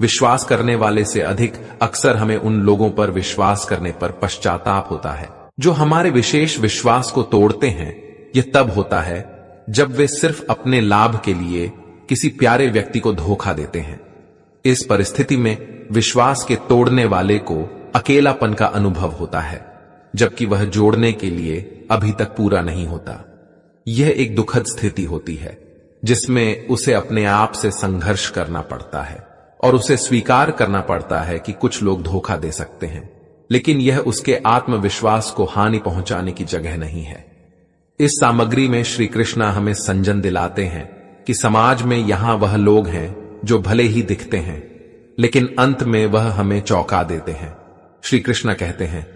विश्वास करने वाले से अधिक अक्सर हमें उन लोगों पर विश्वास करने पर पश्चाताप होता है जो हमारे विशेष विश्वास को तोड़ते हैं। यह तब होता है जब वे सिर्फ अपने लाभ के लिए किसी प्यारे व्यक्ति को धोखा देते हैं। इस परिस्थिति में विश्वास के तोड़ने वाले को अकेलापन का अनुभव होता है, जबकि वह जोड़ने के लिए अभी तक पूरा नहीं होता। यह एक दुखद स्थिति होती है जिसमें उसे अपने आप से संघर्ष करना पड़ता है और उसे स्वीकार करना पड़ता है कि कुछ लोग धोखा दे सकते हैं, लेकिन यह उसके आत्मविश्वास को हानि पहुंचाने की जगह नहीं है। इस सामग्री में श्री कृष्ण हमें संजन दिलाते हैं कि समाज में यहां वह लोग हैं जो भले ही दिखते हैं, लेकिन अंत में वह हमें चौंका देते हैं। श्री कृष्ण कहते हैं,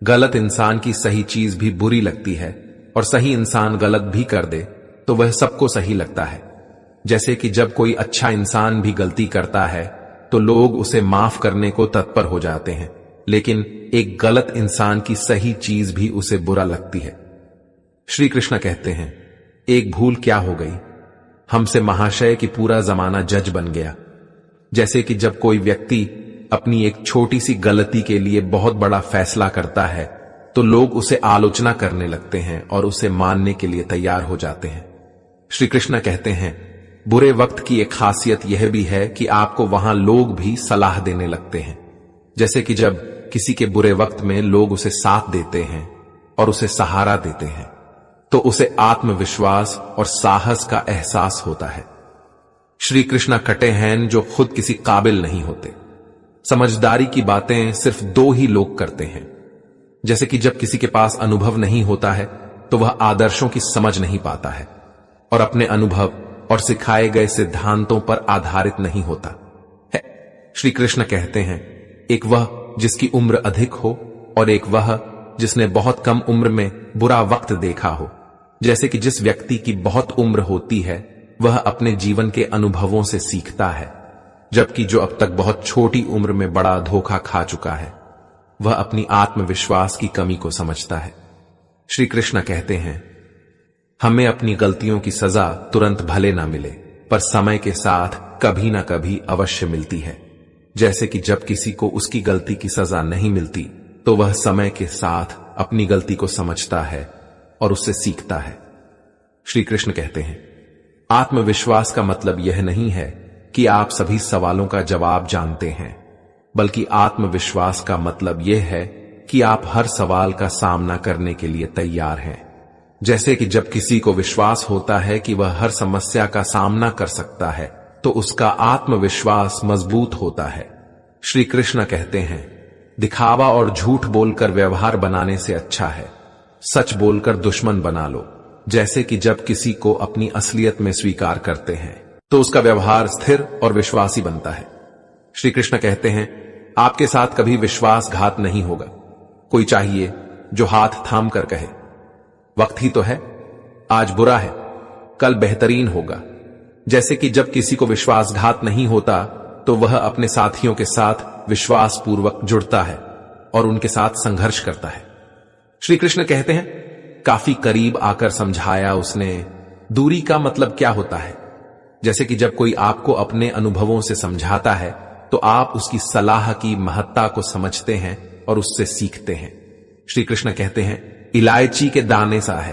गलत इंसान की सही चीज भी बुरी लगती है और सही इंसान गलत भी कर दे तो वह सबको सही लगता है। जैसे कि जब कोई अच्छा इंसान भी गलती करता है तो लोग उसे माफ करने को तत्पर हो जाते हैं, लेकिन एक गलत इंसान की सही चीज भी उसे बुरा लगती है। श्री कृष्ण कहते हैं, एक भूल क्या हो गई, हमसे महाशय की पूरा जमाना जज बन गया। जैसे कि जब कोई व्यक्ति अपनी एक छोटी सी गलती के लिए बहुत बड़ा फैसला करता है तो लोग उसे आलोचना करने लगते हैं और उसे मानने के लिए तैयार हो जाते हैं। श्री कृष्ण कहते हैं, बुरे वक्त की एक खासियत यह भी है कि आपको वहां लोग भी सलाह देने लगते हैं। जैसे कि जब किसी के बुरे वक्त में लोग उसे साथ देते हैं और उसे सहारा देते हैं तो उसे आत्मविश्वास और साहस का एहसास होता है। श्री कृष्ण कटे हैं जो खुद किसी काबिल नहीं होते। समझदारी की बातें सिर्फ दो ही लोग करते हैं। जैसे कि जब किसी के पास अनुभव नहीं होता है तो वह आदर्शों की समझ नहीं पाता है और अपने अनुभव और सिखाए गए सिद्धांतों पर आधारित नहीं होता है। श्री कृष्ण कहते हैं, एक वह जिसकी उम्र अधिक हो और एक वह जिसने बहुत कम उम्र में बुरा वक्त देखा हो। जैसे कि जिस व्यक्ति की बहुत उम्र होती है वह अपने जीवन के अनुभवों से सीखता है, जबकि जो अब तक बहुत छोटी उम्र में बड़ा धोखा खा चुका है वह अपनी आत्मविश्वास की कमी को समझता है। श्री कृष्ण कहते हैं, हमें अपनी गलतियों की सजा तुरंत भले ना मिले, पर समय के साथ कभी ना कभी अवश्य मिलती है। जैसे कि जब किसी को उसकी गलती की सजा नहीं मिलती तो वह समय के साथ अपनी गलती को समझता है और उससे सीखता है। श्री कृष्ण कहते हैं, आत्मविश्वास का मतलब यह नहीं है कि आप सभी सवालों का जवाब जानते हैं, बल्कि आत्मविश्वास का मतलब यह है कि आप हर सवाल का सामना करने के लिए तैयार हैं। जैसे कि जब किसी को विश्वास होता है कि वह हर समस्या का सामना कर सकता है तो उसका आत्मविश्वास मजबूत होता है। श्री कृष्ण कहते हैं, दिखावा और झूठ बोलकर व्यवहार बनाने से अच्छा है सच बोलकर दुश्मन बना लो। जैसे कि जब किसी को अपनी असलियत में स्वीकार करते हैं तो उसका व्यवहार स्थिर और विश्वासी बनता है। श्री कृष्ण कहते हैं, आपके साथ कभी विश्वासघात नहीं होगा। कोई चाहिए जो हाथ थाम कर कहे, वक्त ही तो है, आज बुरा है, कल बेहतरीन होगा। जैसे कि जब किसी को विश्वासघात नहीं होता तो वह अपने साथियों के साथ विश्वासपूर्वक जुड़ता है और उनके साथ संघर्ष करता है। श्री कृष्ण कहते हैं, काफी करीब आकर समझाया उसने, दूरी का मतलब क्या होता है। जैसे कि जब कोई आपको अपने अनुभवों से समझाता है तो आप उसकी सलाह की महत्ता को समझते हैं और उससे सीखते हैं। श्री कृष्ण कहते हैं, इलायची के दाने सा है,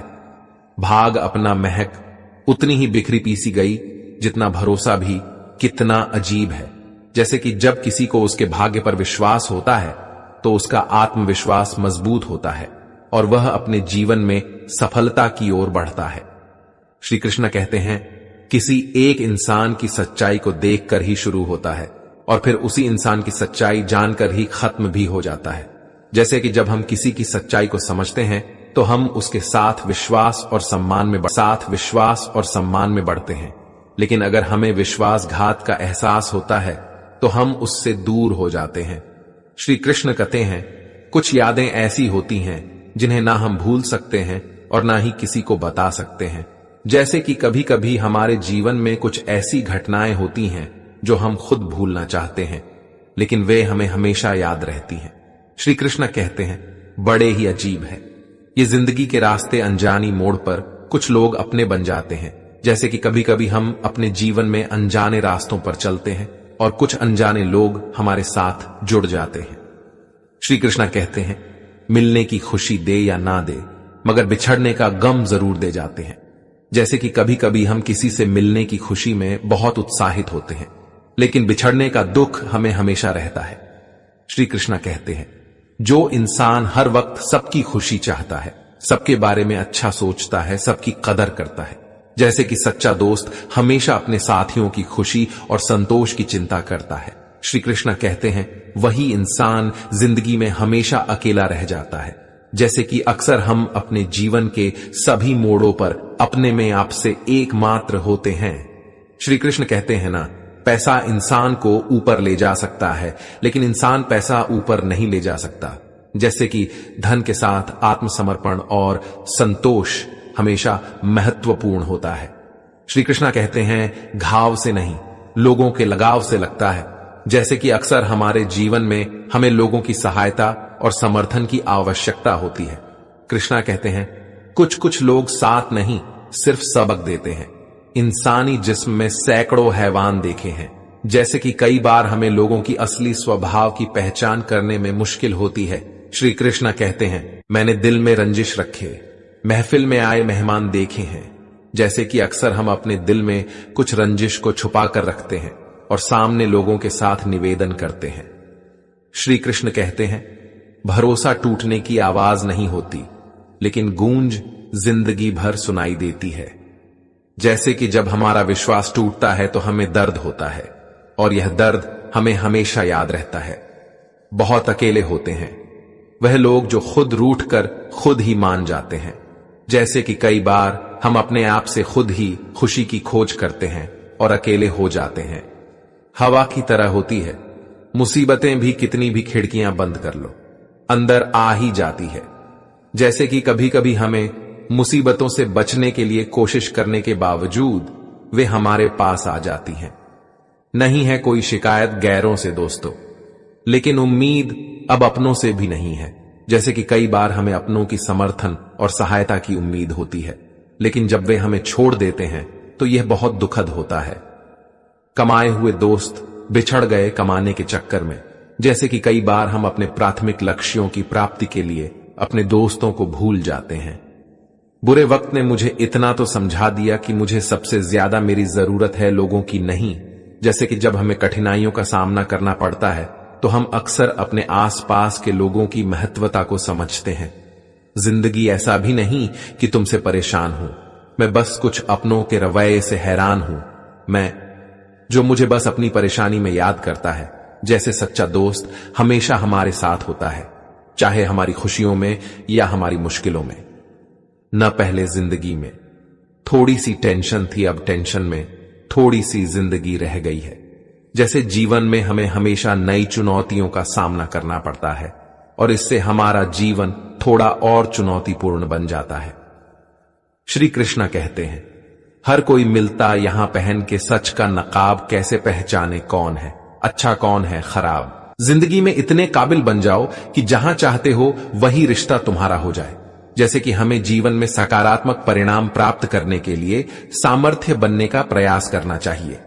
भाग अपना महक उतनी ही बिखरी पीसी गई जितना भरोसा भी कितना अजीब है। जैसे कि जब किसी को उसके भाग्य पर विश्वास होता है तो उसका आत्मविश्वास मजबूत होता है और वह अपने जीवन में सफलता की ओर बढ़ता है। श्री कृष्ण कहते हैं, किसी एक इंसान की सच्चाई को देखकर ही शुरू होता है और फिर उसी इंसान की सच्चाई जानकर ही खत्म भी हो जाता है। जैसे कि जब हम किसी की सच्चाई को समझते हैं तो हम उसके साथ विश्वास और सम्मान में बढ़ते हैं, लेकिन अगर हमें विश्वासघात का एहसास होता है तो हम उससे दूर हो जाते हैं। श्री कृष्ण कहते हैं, कुछ यादें ऐसी होती हैं जिन्हें ना हम भूल सकते हैं और ना ही किसी को बता सकते हैं। जैसे कि कभी कभी हमारे जीवन में कुछ ऐसी घटनाएं होती हैं जो हम खुद भूलना चाहते हैं, लेकिन वे हमें हमेशा याद रहती हैं। श्री कृष्ण कहते हैं, बड़े ही अजीब है, ये जिंदगी के रास्ते अनजानी मोड़ पर कुछ लोग अपने बन जाते हैं। जैसे कि कभी कभी हम अपने जीवन में अनजाने रास्तों पर चलते हैं और कुछ अनजाने लोग हमारे साथ जुड़ जाते हैं। श्री कृष्ण कहते हैं, मिलने की खुशी दे या ना दे, मगर बिछड़ने का गम जरूर दे जाते हैं। जैसे कि कभी कभी हम किसी से मिलने की खुशी में बहुत उत्साहित होते हैं, लेकिन बिछड़ने का दुख हमें हमेशा रहता है। श्री कृष्ण कहते हैं, जो इंसान हर वक्त सबकी खुशी चाहता है, सबके बारे में अच्छा सोचता है, सबकी कदर करता है, जैसे कि सच्चा दोस्त हमेशा अपने साथियों की खुशी और संतोष की चिंता करता है। श्री कृष्ण कहते हैं, वही इंसान जिंदगी में हमेशा अकेला रह जाता है। जैसे कि अक्सर हम अपने जीवन के सभी मोड़ों पर अपने में आपसे एकमात्र होते हैं। श्री कृष्ण कहते हैं ना, पैसा इंसान को ऊपर ले जा सकता है, लेकिन इंसान पैसा ऊपर नहीं ले जा सकता। जैसे कि धन के साथ आत्मसमर्पण और संतोष हमेशा महत्वपूर्ण होता है। श्री कृष्ण कहते हैं, घाव से नहीं, लोगों के लगाव से लगता है। जैसे कि अक्सर हमारे जीवन में हमें लोगों की सहायता और समर्थन की आवश्यकता होती है। कृष्णा कहते हैं, कुछ कुछ लोग साथ नहीं सिर्फ सबक देते हैं। इंसानी जिस्म में सैकड़ों हैवान देखे हैं। जैसे कि कई बार हमें लोगों की असली स्वभाव की पहचान करने में मुश्किल होती है। श्री कृष्ण कहते हैं, मैंने दिल में रंजिश रखे, महफिल में आए मेहमान देखे हैं। जैसे कि अक्सर हम अपने दिल में कुछ रंजिश को छुपा कर रखते हैं और सामने लोगों के साथ निवेदन करते हैं। श्री कृष्ण कहते हैं, भरोसा टूटने की आवाज नहीं होती, लेकिन गूंज जिंदगी भर सुनाई देती है। जैसे कि जब हमारा विश्वास टूटता है तो हमें दर्द होता है और यह दर्द हमें हमेशा याद रहता है। बहुत अकेले होते हैं वह लोग जो खुद रूठ कर खुद ही मान जाते हैं। जैसे कि कई बार हम अपने आप से खुद ही खुशी की खोज करते हैं और अकेले हो जाते हैं। हवा की तरह होती है, मुसीबतें भी कितनी भी खिड़कियां बंद कर लो, अंदर आ ही जाती है। जैसे कि कभी कभी हमें मुसीबतों से बचने के लिए कोशिश करने के बावजूद वे हमारे पास आ जाती हैं। नहीं है कोई शिकायत गैरों से दोस्तों, लेकिन उम्मीद अब अपनों से भी नहीं है। जैसे कि कई बार हमें अपनों की समर्थन और सहायता की उम्मीद होती है, लेकिन जब वे हमें छोड़ देते हैं तो यह बहुत दुखद होता है। कमाए हुए दोस्त बिछड़ गए कमाने के चक्कर में। जैसे कि कई बार हम अपने प्राथमिक लक्ष्यों की प्राप्ति के लिए अपने दोस्तों को भूल जाते हैं। बुरे वक्त ने मुझे इतना तो समझा दिया कि मुझे सबसे ज्यादा मेरी जरूरत है लोगों की नहीं। जैसे कि जब हमें कठिनाइयों का सामना करना पड़ता है तो हम अक्सर अपने आसपास के लोगों की महत्वता को समझते हैं। जिंदगी ऐसा भी नहीं कि तुमसे परेशान हूं, मैं बस कुछ अपनों के रवैये से हैरान हूं। मैं जो मुझे बस अपनी परेशानी में याद करता है। जैसे सच्चा दोस्त हमेशा हमारे साथ होता है, चाहे हमारी खुशियों में या हमारी मुश्किलों में। न पहले जिंदगी में थोड़ी सी टेंशन थी, अब टेंशन में थोड़ी सी जिंदगी रह गई है। जैसे जीवन में हमें हमेशा नई चुनौतियों का सामना करना पड़ता है और इससे हमारा जीवन थोड़ा और चुनौतीपूर्ण बन जाता है। श्री कृष्ण कहते हैं, हर कोई मिलता यहां पहन के सच का नकाब, कैसे पहचाने कौन है अच्छा कौन है खराब। जिंदगी में इतने काबिल बन जाओ कि जहां चाहते हो वही रिश्ता तुम्हारा हो जाए। जैसे कि हमें जीवन में सकारात्मक परिणाम प्राप्त करने के लिए सामर्थ्य बनने का प्रयास करना चाहिए।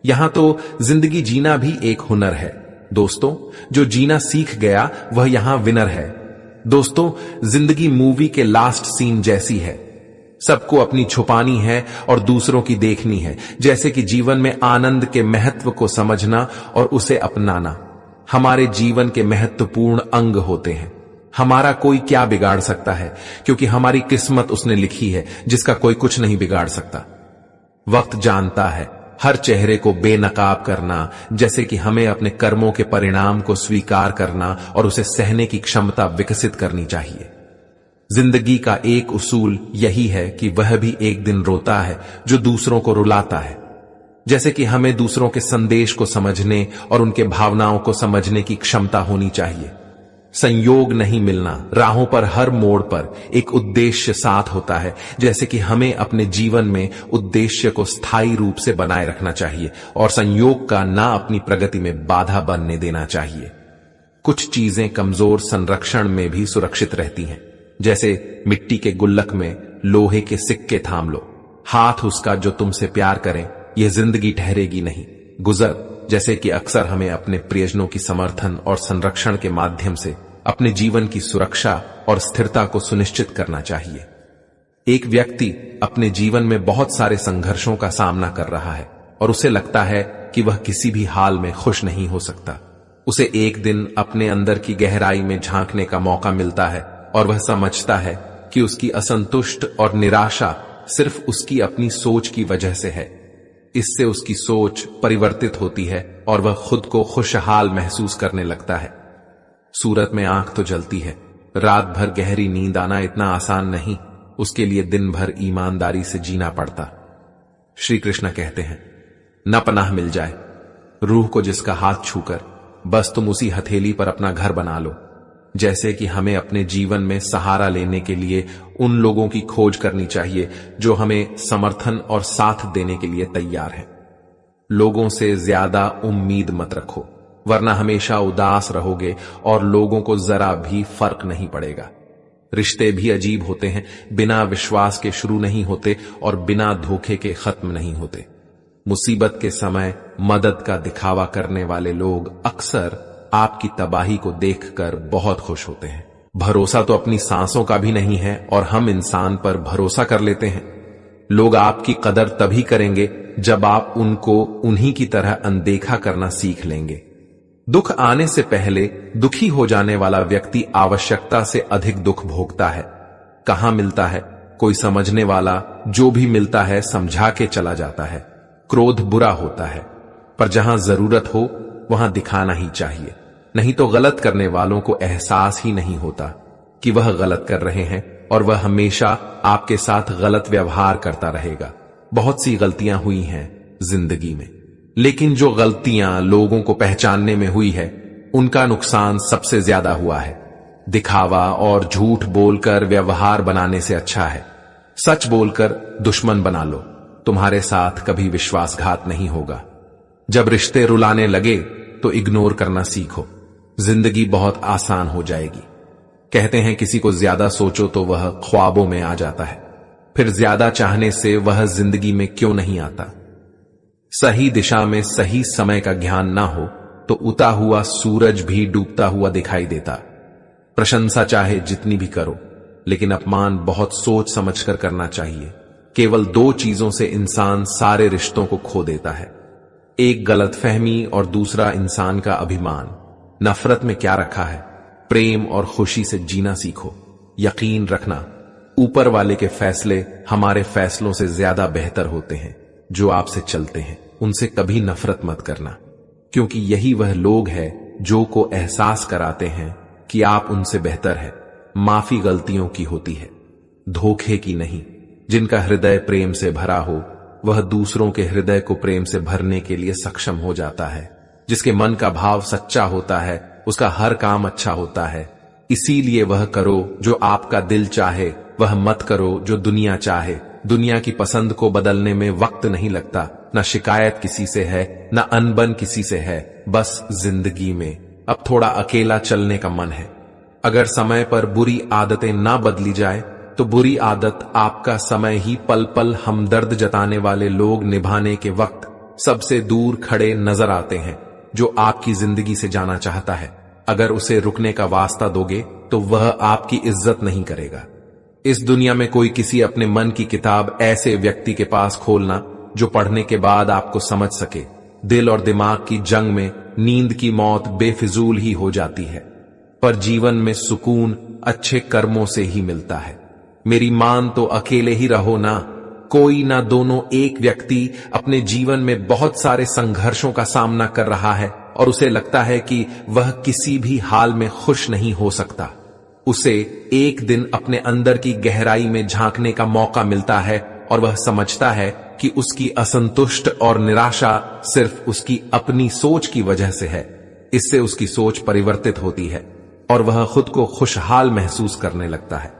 यहां तो जिंदगी जीना भी एक हुनर है दोस्तों। जो जीना सीख गया वह यहां विनर है दोस्तों। जिंदगी मूवी के लास्ट सीन जैसी है, सबको अपनी छुपानी है और दूसरों की देखनी है। जैसे कि जीवन में आनंद के महत्व को समझना और उसे अपनाना हमारे जीवन के महत्वपूर्ण अंग होते हैं। हमारा कोई क्या बिगाड़ सकता है, क्योंकि हमारी किस्मत उसने लिखी है जिसका कोई कुछ नहीं बिगाड़ सकता। वक्त जानता है हर चेहरे को बेनकाब करना, जैसे कि हमें अपने कर्मों के परिणाम को स्वीकार करना और उसे सहने की क्षमता विकसित करनी चाहिए। जिंदगी का एक उसूल यही है कि वह भी एक दिन रोता है जो दूसरों को रुलाता है। जैसे कि हमें दूसरों के संदेश को समझने और उनके भावनाओं को समझने की क्षमता होनी चाहिए। संयोग नहीं मिलना, राहों पर हर मोड़ पर एक उद्देश्य साथ होता है। जैसे कि हमें अपने जीवन में उद्देश्य को स्थायी रूप से बनाए रखना चाहिए और संयोग का ना अपनी प्रगति में बाधा बनने देना चाहिए। कुछ चीजें कमजोर संरक्षण में भी सुरक्षित रहती हैं। जैसे मिट्टी के गुल्लक में लोहे के सिक्के थाम लो, हाथ उसका जो तुमसे प्यार करें, यह जिंदगी ठहरेगी नहीं गुजर। जैसे कि अक्सर हमें अपने प्रियजनों की समर्थन और संरक्षण के माध्यम से अपने जीवन की सुरक्षा और स्थिरता को सुनिश्चित करना चाहिए। एक व्यक्ति अपने जीवन में बहुत सारे संघर्षों का सामना कर रहा है और उसे लगता है कि वह किसी भी हाल में खुश नहीं हो सकता। उसे एक दिन अपने अंदर की गहराई में झांकने का मौका मिलता है और वह समझता है कि उसकी असंतुष्ट और निराशा सिर्फ उसकी अपनी सोच की वजह से है। इससे उसकी सोच परिवर्तित होती है और वह खुद को खुशहाल महसूस करने लगता है। सूरत में आंख तो जलती है, रात भर गहरी नींद आना इतना आसान नहीं, उसके लिए दिन भर ईमानदारी से जीना पड़ता। श्री कृष्ण कहते हैं, न पनाह मिल जाए रूह को जिसका हाथ छूकर, बस तुम उसी हथेली पर अपना घर बना लो। जैसे कि हमें अपने जीवन में सहारा लेने के लिए उन लोगों की खोज करनी चाहिए जो हमें समर्थन और साथ देने के लिए तैयार हैं। लोगों से ज्यादा उम्मीद मत रखो, वरना हमेशा उदास रहोगे और लोगों को जरा भी फर्क नहीं पड़ेगा। रिश्ते भी अजीब होते हैं, बिना विश्वास के शुरू नहीं होते और बिना धोखे के खत्म नहीं होते। मुसीबत के समय मदद का दिखावा करने वाले लोग अक्सर आपकी तबाही को देखकर बहुत खुश होते हैं। भरोसा तो अपनी सांसों का भी नहीं है और हम इंसान पर भरोसा कर लेते हैं। लोग आपकी कदर तभी करेंगे जब आप उनको उन्हीं की तरह अनदेखा करना सीख लेंगे। दुख आने से पहले दुखी हो जाने वाला व्यक्ति आवश्यकता से अधिक दुख भोगता है। कहां मिलता है कोई समझने वाला, जो भी मिलता है समझा के चला जाता है। क्रोध बुरा होता है, पर जहां जरूरत हो वहां दिखाना ही चाहिए, नहीं तो गलत करने वालों को एहसास ही नहीं होता कि वह गलत कर रहे हैं और वह हमेशा आपके साथ गलत व्यवहार करता रहेगा। बहुत सी गलतियां हुई हैं जिंदगी में, लेकिन जो गलतियां लोगों को पहचानने में हुई है उनका नुकसान सबसे ज्यादा हुआ है। दिखावा और झूठ बोलकर व्यवहार बनाने से अच्छा है सच बोलकर दुश्मन बना लो, तुम्हारे साथ कभी विश्वासघात नहीं होगा। जब रिश्ते रुलाने लगे तो इग्नोर करना सीखो, जिंदगी बहुत आसान हो जाएगी। कहते हैं किसी को ज्यादा सोचो तो वह ख्वाबों में आ जाता है, फिर ज्यादा चाहने से वह जिंदगी में क्यों नहीं आता। सही दिशा में सही समय का ज्ञान ना हो तो उता हुआ सूरज भी डूबता हुआ दिखाई देता। प्रशंसा चाहे जितनी भी करो, लेकिन अपमान बहुत सोच समझकर करना चाहिए। केवल दो चीजों से इंसान सारे रिश्तों को खो देता है, एक गलतफहमी और दूसरा इंसान का अभिमान। नफरत में क्या रखा है, प्रेम और खुशी से जीना सीखो। यकीन रखना, ऊपर वाले के फैसले हमारे फैसलों से ज्यादा बेहतर होते हैं। जो आपसे चलते हैं उनसे कभी नफरत मत करना, क्योंकि यही वह लोग हैं जो को एहसास कराते हैं कि आप उनसे बेहतर है। माफी गलतियों की होती है, धोखे की नहीं। जिनका हृदय प्रेम से भरा हो वह दूसरों के हृदय को प्रेम से भरने के लिए सक्षम हो जाता है। जिसके मन का भाव सच्चा होता है उसका हर काम अच्छा होता है। इसीलिए वह करो जो आपका दिल चाहे, वह मत करो जो दुनिया चाहे। दुनिया की पसंद को बदलने में वक्त नहीं लगता, न शिकायत किसी से है न अनबन किसी से है। बस जिंदगी में अब थोड़ा अकेला चलने का मन है। अगर समय पर बुरी आदतें ना बदली जाए तो बुरी आदत आपका समय ही पल पल हमदर्द जताने वाले लोग निभाने के वक्त सबसे दूर खड़े नजर आते हैं। जो आपकी जिंदगी से जाना चाहता है, अगर उसे रुकने का वास्ता दोगे तो वह आपकी इज्जत नहीं करेगा। इस दुनिया में कोई किसी अपने मन की किताब ऐसे व्यक्ति के पास खोलना जो पढ़ने के बाद आपको समझ सके। दिल और दिमाग की जंग में नींद की मौत बेफिजूल ही हो जाती है, पर जीवन में सुकून अच्छे कर्मों से ही मिलता है। मेरी मान तो अकेले ही रहो ना, कोई ना दोनों। एक व्यक्ति अपने जीवन में बहुत सारे संघर्षों का सामना कर रहा है और उसे लगता है कि वह किसी भी हाल में खुश नहीं हो सकता। उसे एक दिन अपने अंदर की गहराई में झांकने का मौका मिलता है और वह समझता है कि उसकी असंतुष्ट और निराशा सिर्फ उसकी अपनी सोच की वजह से है। इससे उसकी सोच परिवर्तित होती है और वह खुद को खुशहाल महसूस करने लगता है।